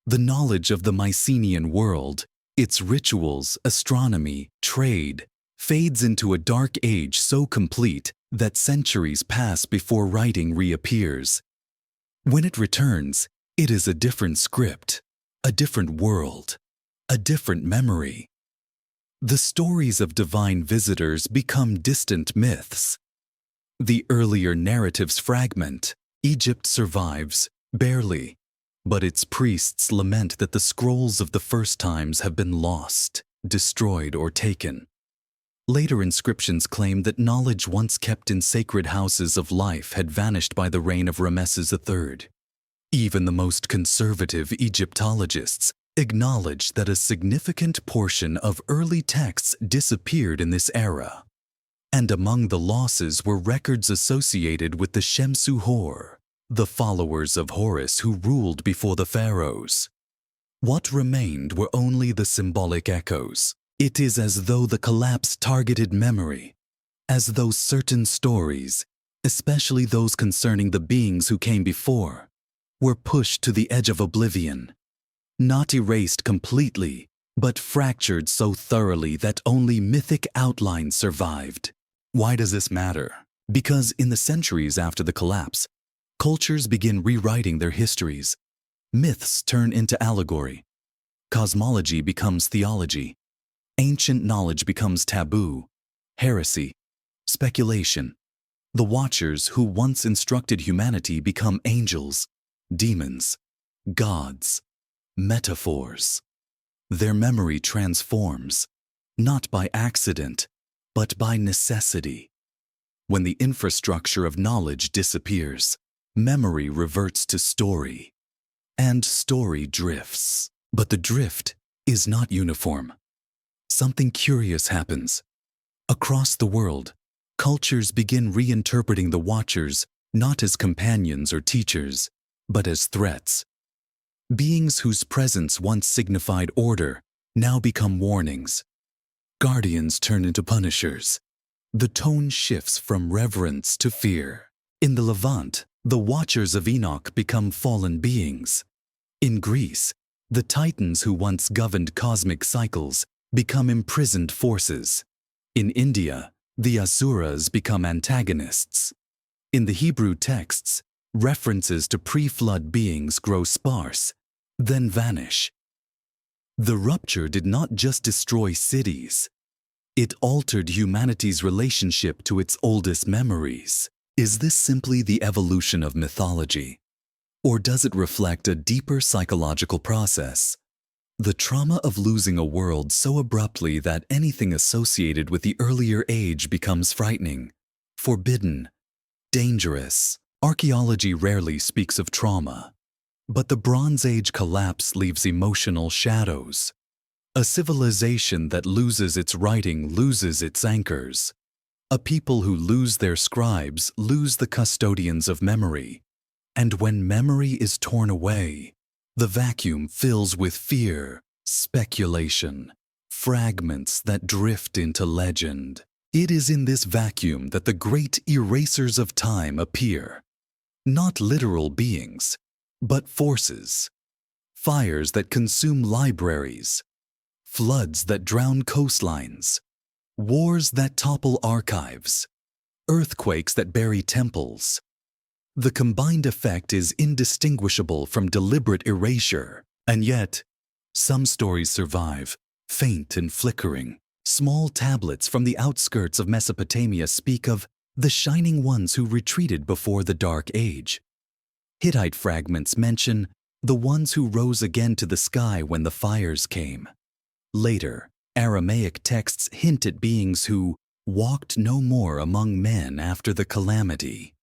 The knowledge of the Mycenaean world, its rituals, astronomy, trade, fades into a dark age so complete that centuries pass before writing reappears. When it returns, it is a different script, a different world, a different memory. The stories of divine visitors become distant myths. The earlier narratives fragment. Egypt survives, barely, but its priests lament that the scrolls of the first times have been lost, destroyed, or taken. Later inscriptions claim that knowledge once kept in sacred houses of life had vanished by the reign of Ramesses III. Even the most conservative Egyptologists acknowledge that a significant portion of early texts disappeared in this era. And among the losses were records associated with the Shemsu Hor, the followers of Horus who ruled before the pharaohs. What remained were only the symbolic echoes. It is as though the collapse targeted memory, as though certain stories, especially those concerning the beings who came before, were pushed to the edge of oblivion, not erased completely, but fractured so thoroughly that only mythic outlines survived. Why does this matter? Because in the centuries after the collapse, cultures begin rewriting their histories. Myths turn into allegory. Cosmology becomes theology. Ancient knowledge becomes taboo, heresy, speculation. The Watchers who once instructed humanity become angels, demons, gods, metaphors. Their memory transforms, not by accident, but by necessity. When the infrastructure of knowledge disappears, memory reverts to story, and story drifts. But the drift is not uniform. Something curious happens. Across the world, cultures begin reinterpreting the Watchers not as companions or teachers, but as threats. Beings whose presence once signified order now become warnings. Guardians turn into punishers. The tone shifts from reverence to fear. In the Levant, the Watchers of Enoch become fallen beings. In Greece, the Titans who once governed cosmic cycles become imprisoned forces. In India, the Asuras become antagonists. In the Hebrew texts, references to pre-flood beings grow sparse, then vanish. The rupture did not just destroy cities. It altered humanity's relationship to its oldest memories. Is this simply the evolution of mythology? Or does it reflect a deeper psychological process? The trauma of losing a world so abruptly that anything associated with the earlier age becomes frightening, forbidden, dangerous. Archaeology rarely speaks of trauma, but the Bronze Age collapse leaves emotional shadows. A civilization that loses its writing loses its anchors. A people who lose their scribes lose the custodians of memory. And when memory is torn away, the vacuum fills with fear, speculation, fragments that drift into legend. It is in this vacuum that the great erasers of time appear. Not literal beings, but forces. Fires that consume libraries, floods that drown coastlines, wars that topple archives, earthquakes that bury temples. The combined effect is indistinguishable from deliberate erasure, and yet, some stories survive, faint and flickering. Small tablets from the outskirts of Mesopotamia speak of the shining ones who retreated before the Dark Age. Hittite fragments mention the ones who rose again to the sky when the fires came. Later, Aramaic texts hint at beings who walked no more among men after the calamity.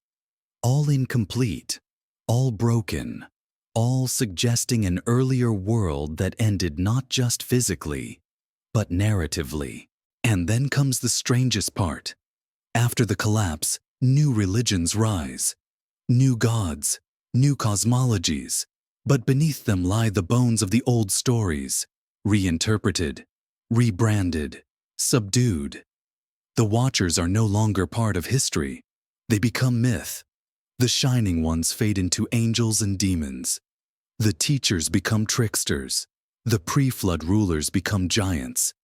All incomplete, all broken, all suggesting an earlier world that ended not just physically, but narratively. And then comes the strangest part. After the collapse, new religions rise, new gods, new cosmologies, but beneath them lie the bones of the old stories, reinterpreted, rebranded, subdued. The Watchers are no longer part of history. They become myth. The shining ones fade into angels and demons. The teachers become tricksters. The pre-flood rulers become giants.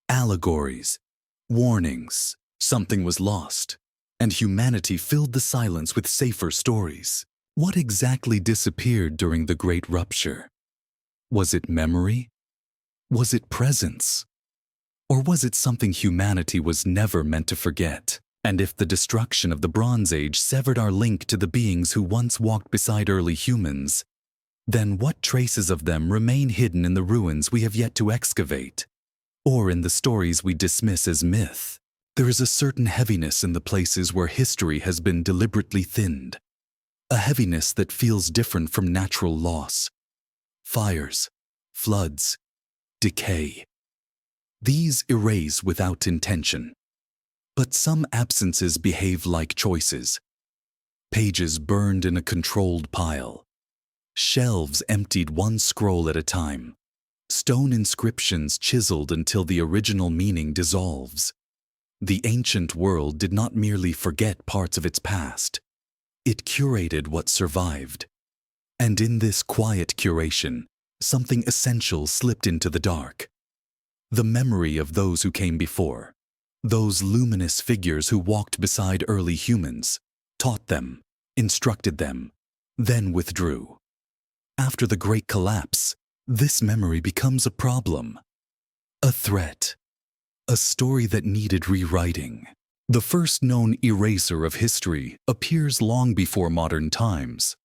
Allegories, warnings. Something was lost, and humanity filled the silence with safer stories. What exactly disappeared during the Great Rupture? Was it memory? Was it presence? Or was it something humanity was never meant to forget? And if the destruction of the Bronze Age severed our link to the beings who once walked beside early humans, then what traces of them remain hidden in the ruins we have yet to excavate, or in the stories we dismiss as myth? There is a certain heaviness in the places where history has been deliberately thinned, a heaviness that feels different from natural loss. Fires, floods, decay. These erase without intention. But some absences behave like choices. Pages burned in a controlled pile. Shelves emptied one scroll at a time. Stone inscriptions chiseled until the original meaning dissolves. The ancient world did not merely forget parts of its past. It curated what survived. And in this quiet curation, something essential slipped into the dark. The memory of those who came before. Those luminous figures who walked beside early humans, taught them, instructed them, then withdrew. After the Great Collapse, this memory becomes a problem, a threat, a story that needed rewriting. The first known eraser of history appears long before modern times.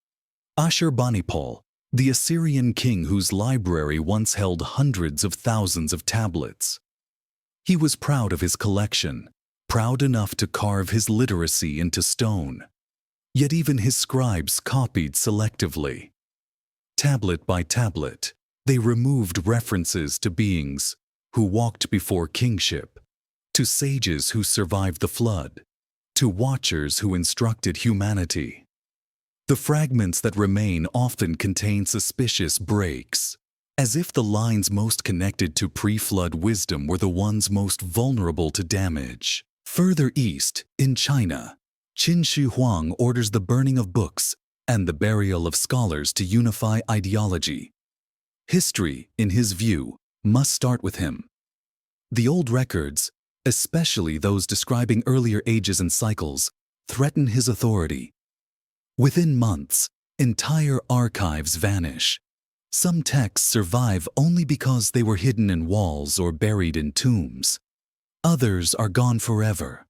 Ashurbanipal, the Assyrian king whose library once held hundreds of thousands of tablets. He was proud of his collection, proud enough to carve his literacy into stone. Yet even his scribes copied selectively. Tablet by tablet, they removed references to beings who walked before kingship, to sages who survived the flood, to watchers who instructed humanity. The fragments that remain often contain suspicious breaks, as if the lines most connected to pre-flood wisdom were the ones most vulnerable to damage. Further east, in China, Qin Shi Huang orders the burning of books and the burial of scholars to unify ideology. History, in his view, must start with him. The old records, especially those describing earlier ages and cycles, threaten his authority. Within months, entire archives vanish. Some texts survive only because they were hidden in walls or buried in tombs. Others are gone forever.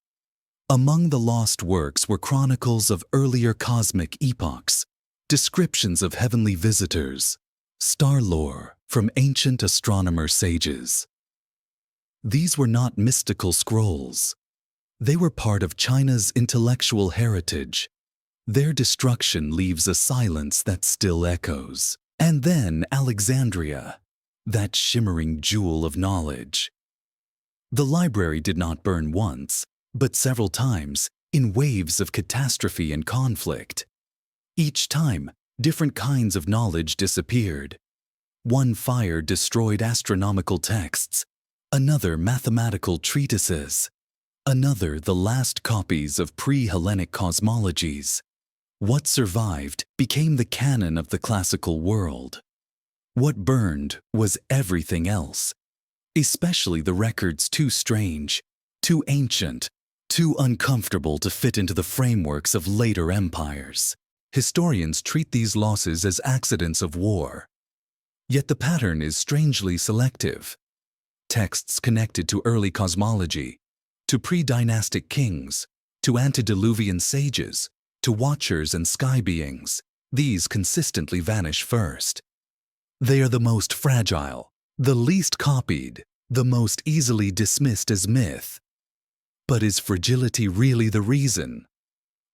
Among the lost works were chronicles of earlier cosmic epochs, descriptions of heavenly visitors, star lore from ancient astronomer sages. These were not mystical scrolls. They were part of China's intellectual heritage. Their destruction leaves a silence that still echoes. And then Alexandria, that shimmering jewel of knowledge. The library did not burn once, but several times, in waves of catastrophe and conflict. Each time, different kinds of knowledge disappeared. One fire destroyed astronomical texts, another mathematical treatises, another the last copies of pre-Hellenic cosmologies. What survived became the canon of the classical world. What burned was everything else, especially the records too strange, too ancient, too uncomfortable to fit into the frameworks of later empires. Historians treat these losses as accidents of war. Yet the pattern is strangely selective. Texts connected to early cosmology, to pre-dynastic kings, to antediluvian sages, to watchers and sky beings, these consistently vanish first. They are the most fragile, the least copied, the most easily dismissed as myth. But is fragility really the reason?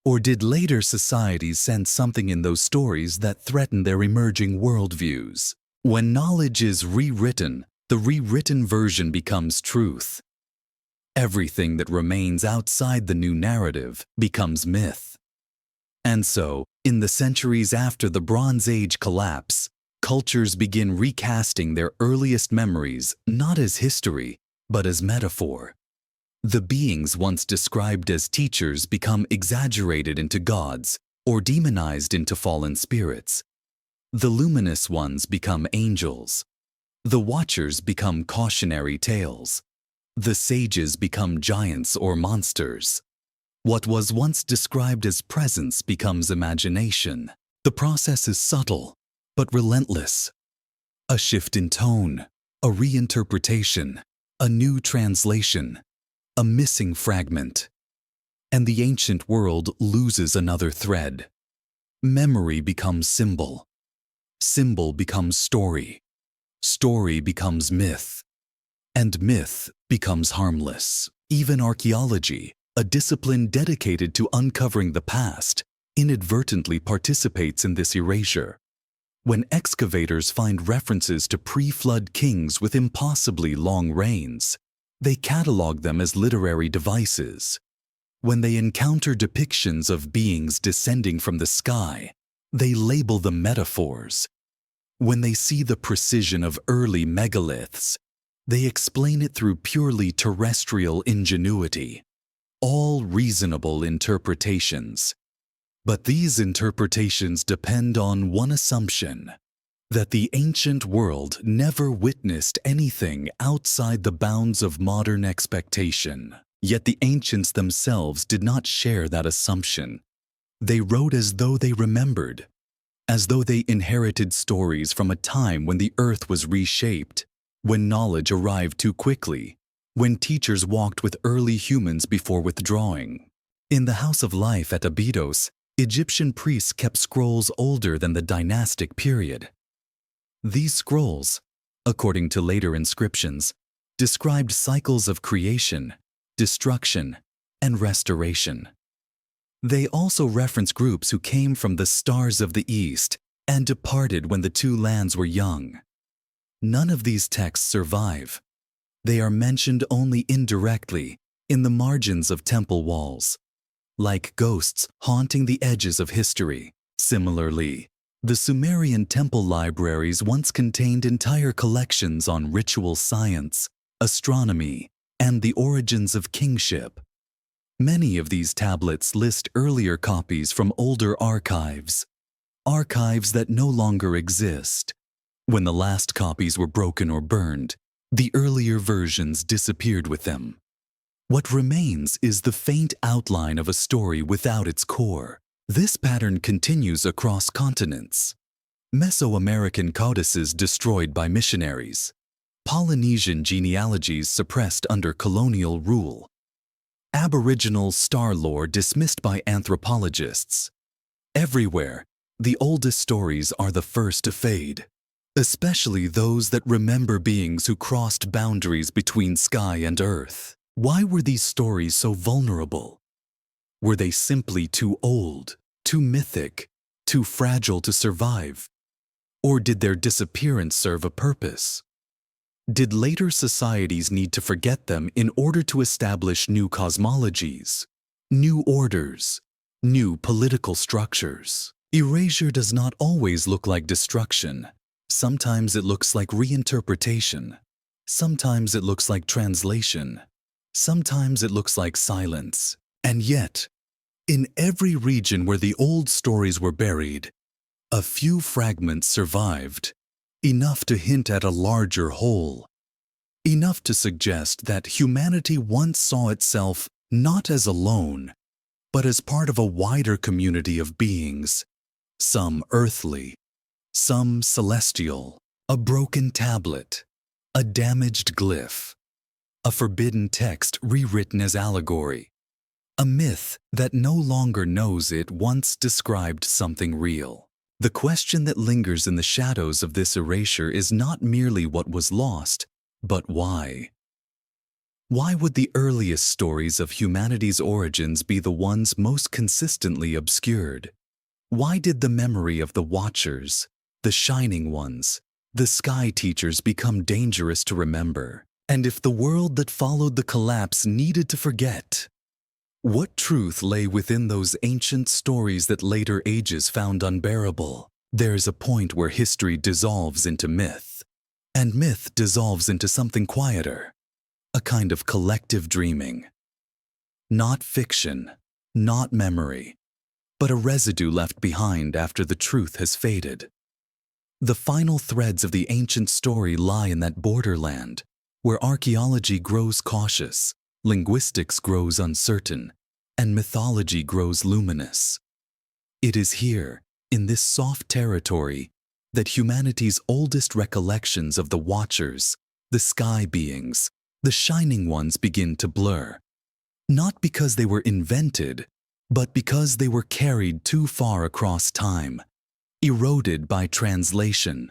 Or did later societies sense something in those stories that threatened their emerging worldviews? When knowledge is rewritten, the rewritten version becomes truth. Everything that remains outside the new narrative becomes myth. And so, in the centuries after the Bronze Age collapse, cultures begin recasting their earliest memories not as history, but as metaphor. The beings once described as teachers become exaggerated into gods or demonized into fallen spirits. The luminous ones become angels. The watchers become cautionary tales. The sages become giants or monsters. What was once described as presence becomes imagination. The process is subtle, but relentless. A shift in tone, a reinterpretation, a new translation, a missing fragment. And the ancient world loses another thread. Memory becomes symbol. Symbol becomes story. Story becomes myth. And myth becomes harmless. Even archaeology, a discipline dedicated to uncovering the past, inadvertently participates in this erasure. When excavators find references to pre-flood kings with impossibly long reigns, they catalog them as literary devices. When they encounter depictions of beings descending from the sky, they label them metaphors. When they see the precision of early megaliths, they explain it through purely terrestrial ingenuity. All reasonable interpretations. But these interpretations depend on one assumption: that the ancient world never witnessed anything outside the bounds of modern expectation. Yet the ancients themselves did not share that assumption. They wrote as though they remembered, as though they inherited stories from a time when the earth was reshaped, when knowledge arrived too quickly, when teachers walked with early humans before withdrawing. In the House of Life at Abydos, Egyptian priests kept scrolls older than the dynastic period. These scrolls, according to later inscriptions, described cycles of creation, destruction, and restoration. They also reference groups who came from the stars of the east and departed when the two lands were young. None of these texts survive. They are mentioned only indirectly in the margins of temple walls, like ghosts haunting the edges of history. Similarly, the Sumerian temple libraries once contained entire collections on ritual science, astronomy, and the origins of kingship. Many of these tablets list earlier copies from older archives that no longer exist. When the last copies were broken or burned, the earlier versions disappeared with them. What remains is the faint outline of a story without its core. This pattern continues across continents. Mesoamerican codices destroyed by missionaries. Polynesian genealogies suppressed under colonial rule. Aboriginal star lore dismissed by anthropologists. Everywhere, the oldest stories are the first to fade, especially those that remember beings who crossed boundaries between sky and earth. Why were these stories so vulnerable? Were they simply too old, too mythic, too fragile to survive? Or did their disappearance serve a purpose? Did later societies need to forget them in order to establish new cosmologies, new orders, new political structures? Erasure does not always look like destruction. Sometimes it looks like reinterpretation. Sometimes it looks like translation. Sometimes it looks like silence. And yet, in every region where the old stories were buried, a few fragments survived, enough to hint at a larger whole, enough to suggest that humanity once saw itself not as alone, but as part of a wider community of beings, some earthly, some celestial, a broken tablet, a damaged glyph, a forbidden text rewritten as allegory, a myth that no longer knows it once described something real. The question that lingers in the shadows of this erasure is not merely what was lost, but why. Why would the earliest stories of humanity's origins be the ones most consistently obscured? Why did the memory of the Watchers, the Shining Ones, the Sky Teachers become dangerous to remember? And if the world that followed the collapse needed to forget, what truth lay within those ancient stories that later ages found unbearable? There's a point where history dissolves into myth, and myth dissolves into something quieter, a kind of collective dreaming. Not fiction, not memory, but a residue left behind after the truth has faded. The final threads of the ancient story lie in that borderland, where archaeology grows cautious, linguistics grows uncertain, and mythology grows luminous. It is here, in this soft territory, that humanity's oldest recollections of the Watchers, the sky beings, the Shining Ones begin to blur. Not because they were invented, but because they were carried too far across time, eroded by translation,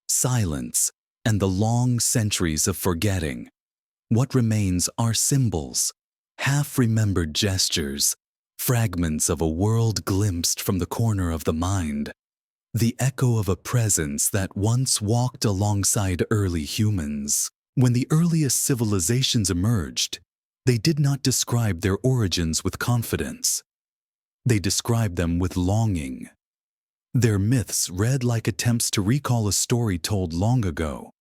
silence, and the long centuries of forgetting. What remains are symbols, half-remembered gestures, fragments of a world glimpsed from the corner of the mind, the echo of a presence that once walked alongside early humans. When the earliest civilizations emerged, they did not describe their origins with confidence. They described them with longing. Their myths read like attempts to recall a story told long ago,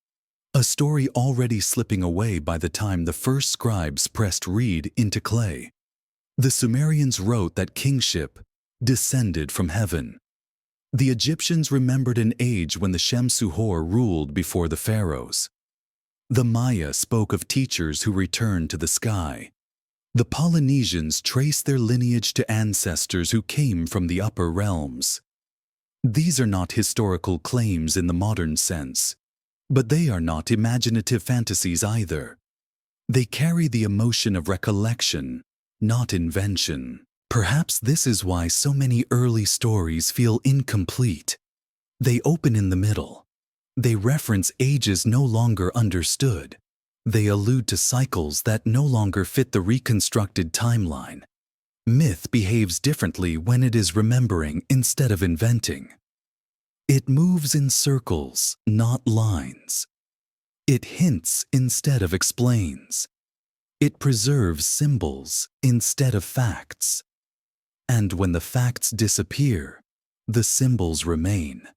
a story already slipping away by the time the first scribes pressed reed into clay. The Sumerians wrote that kingship descended from heaven. The Egyptians remembered an age when the Shem-Suhor ruled before the pharaohs. The Maya spoke of teachers who returned to the sky. The Polynesians traced their lineage to ancestors who came from the upper realms. These are not historical claims in the modern sense, but they are not imaginative fantasies either. They carry the emotion of recollection, not invention. Perhaps this is why so many early stories feel incomplete. They open in the middle. They reference ages no longer understood. They allude to cycles that no longer fit the reconstructed timeline. Myth behaves differently when it is remembering instead of inventing. It moves in circles, not lines. It hints instead of explains. It preserves symbols instead of facts. And when the facts disappear, the symbols remain,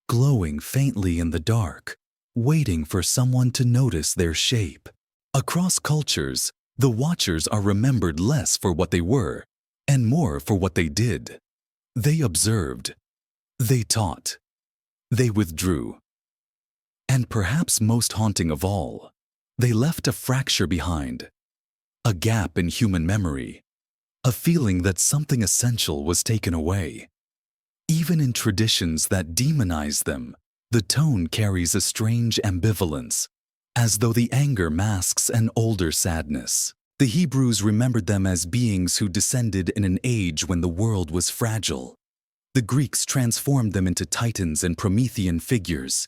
glowing faintly in the dark, waiting for someone to notice their shape. Across cultures, the watchers are remembered less for what they were and more for what they did. They observed. They taught. They withdrew. And perhaps most haunting of all, they left a fracture behind, a gap in human memory, a feeling that something essential was taken away. Even in traditions that demonize them, the tone carries a strange ambivalence, as though the anger masks an older sadness. The Hebrews remembered them as beings who descended in an age when the world was fragile. The Greeks transformed them into titans and Promethean figures.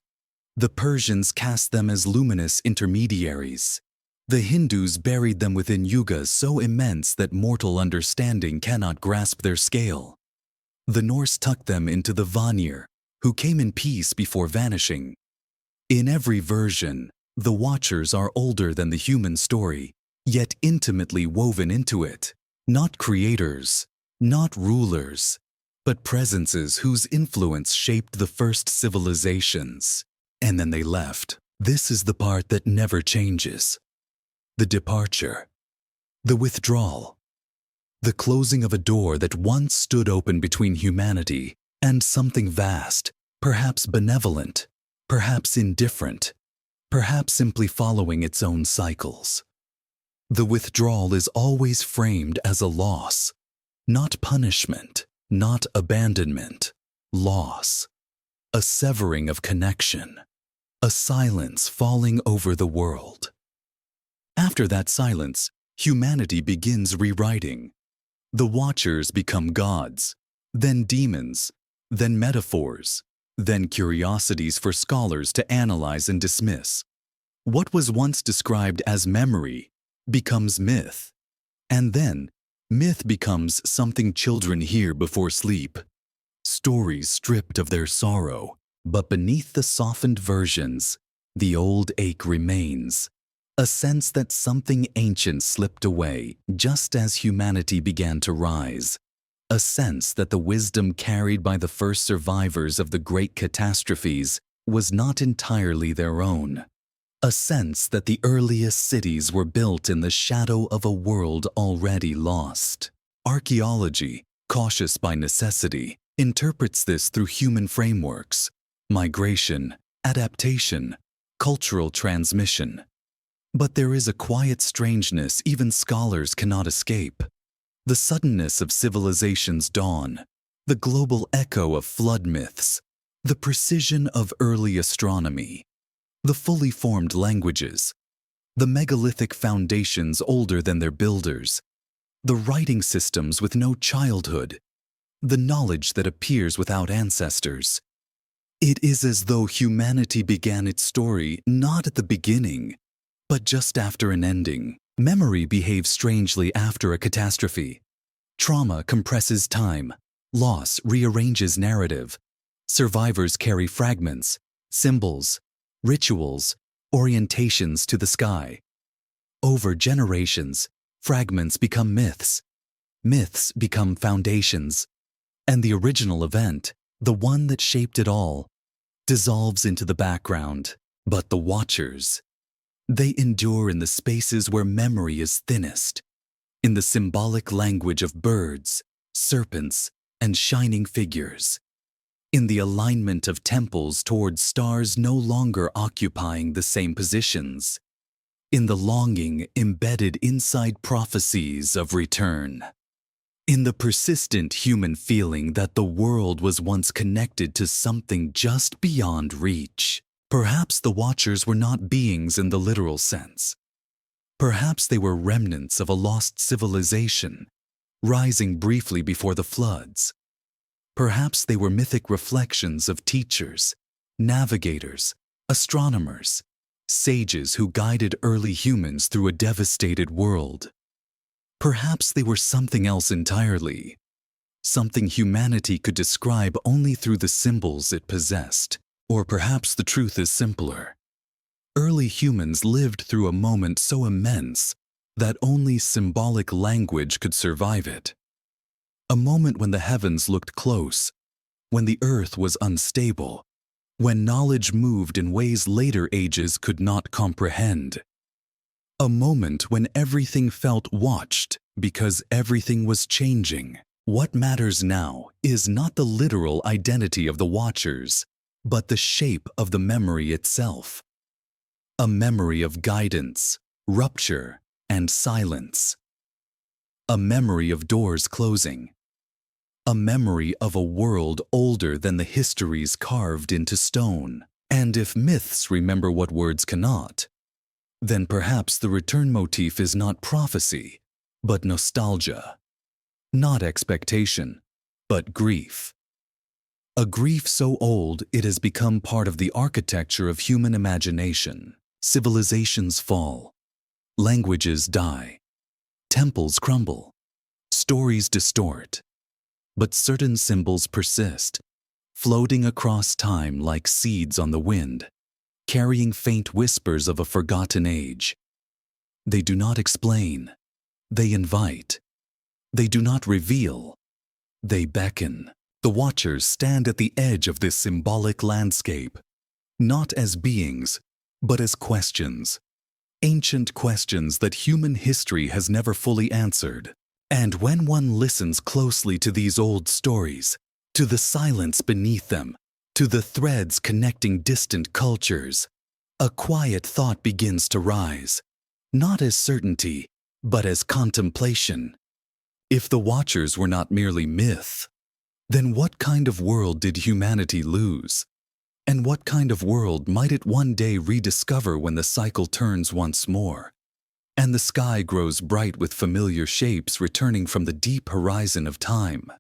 The Persians cast them as luminous intermediaries. The Hindus buried them within yugas so immense that mortal understanding cannot grasp their scale. The Norse tucked them into the Vanir, who came in peace before vanishing. In every version, the Watchers are older than the human story, yet intimately woven into it. Not creators, not rulers, but presences whose influence shaped the first civilizations. And then they left. This is the part that never changes. The departure. The withdrawal. The closing of a door that once stood open between humanity and something vast, perhaps benevolent, perhaps indifferent, perhaps simply following its own cycles. The withdrawal is always framed as a loss, not punishment, not abandonment, loss, a severing of connection, a silence falling over the world. After that silence, humanity begins rewriting. The Watchers become gods, then demons, then metaphors, then curiosities for scholars to analyze and dismiss. What was once described as memory becomes myth, and then myth becomes something children hear before sleep. Stories stripped of their sorrow, but beneath the softened versions, the old ache remains. A sense that something ancient slipped away just as humanity began to rise. A sense that the wisdom carried by the first survivors of the great catastrophes was not entirely their own. A sense that the earliest cities were built in the shadow of a world already lost. Archaeology, cautious by necessity, interprets this through human frameworks: migration, adaptation, cultural transmission. But there is a quiet strangeness even scholars cannot escape. The suddenness of civilization's dawn, the global echo of flood myths, the precision of early astronomy, the fully formed languages, the megalithic foundations older than their builders, the writing systems with no childhood, the knowledge that appears without ancestors. It is as though humanity began its story not at the beginning, but just after an ending. Memory behaves strangely after a catastrophe. Trauma compresses time. Loss rearranges narrative. Survivors carry fragments, symbols, rituals, orientations to the sky. Over generations, fragments become myths. Myths become foundations. And the original event, the one that shaped it all, dissolves into the background. But the Watchers, they endure in the spaces where memory is thinnest, in the symbolic language of birds, serpents, and shining figures, in the alignment of temples towards stars no longer occupying the same positions, in the longing embedded inside prophecies of return, in the persistent human feeling that the world was once connected to something just beyond reach. Perhaps the Watchers were not beings in the literal sense. Perhaps they were remnants of a lost civilization, rising briefly before the floods. Perhaps they were mythic reflections of teachers, navigators, astronomers, sages who guided early humans through a devastated world. Perhaps they were something else entirely, something humanity could describe only through the symbols it possessed. Or perhaps the truth is simpler. Early humans lived through a moment so immense that only symbolic language could survive it. A moment when the heavens looked close, when the earth was unstable, when knowledge moved in ways later ages could not comprehend. A moment when everything felt watched because everything was changing. What matters now is not the literal identity of the Watchers, but the shape of the memory itself. A memory of guidance, rupture, and silence. A memory of doors closing. A memory of a world older than the histories carved into stone. And if myths remember what words cannot, then perhaps the return motif is not prophecy, but nostalgia. Not expectation, but grief. A grief so old it has become part of the architecture of human imagination. Civilizations fall. Languages die. Temples crumble. Stories distort. But certain symbols persist, floating across time like seeds on the wind, carrying faint whispers of a forgotten age. They do not explain. They invite. They do not reveal. They beckon. The Watchers stand at the edge of this symbolic landscape, not as beings, but as questions. Ancient questions that human history has never fully answered. And when one listens closely to these old stories, to the silence beneath them, to the threads connecting distant cultures, a quiet thought begins to rise, not as certainty, but as contemplation. If the Watchers were not merely myth, then what kind of world did humanity lose? And what kind of world might it one day rediscover when the cycle turns once more, and the sky grows bright with familiar shapes returning from the deep horizon of time?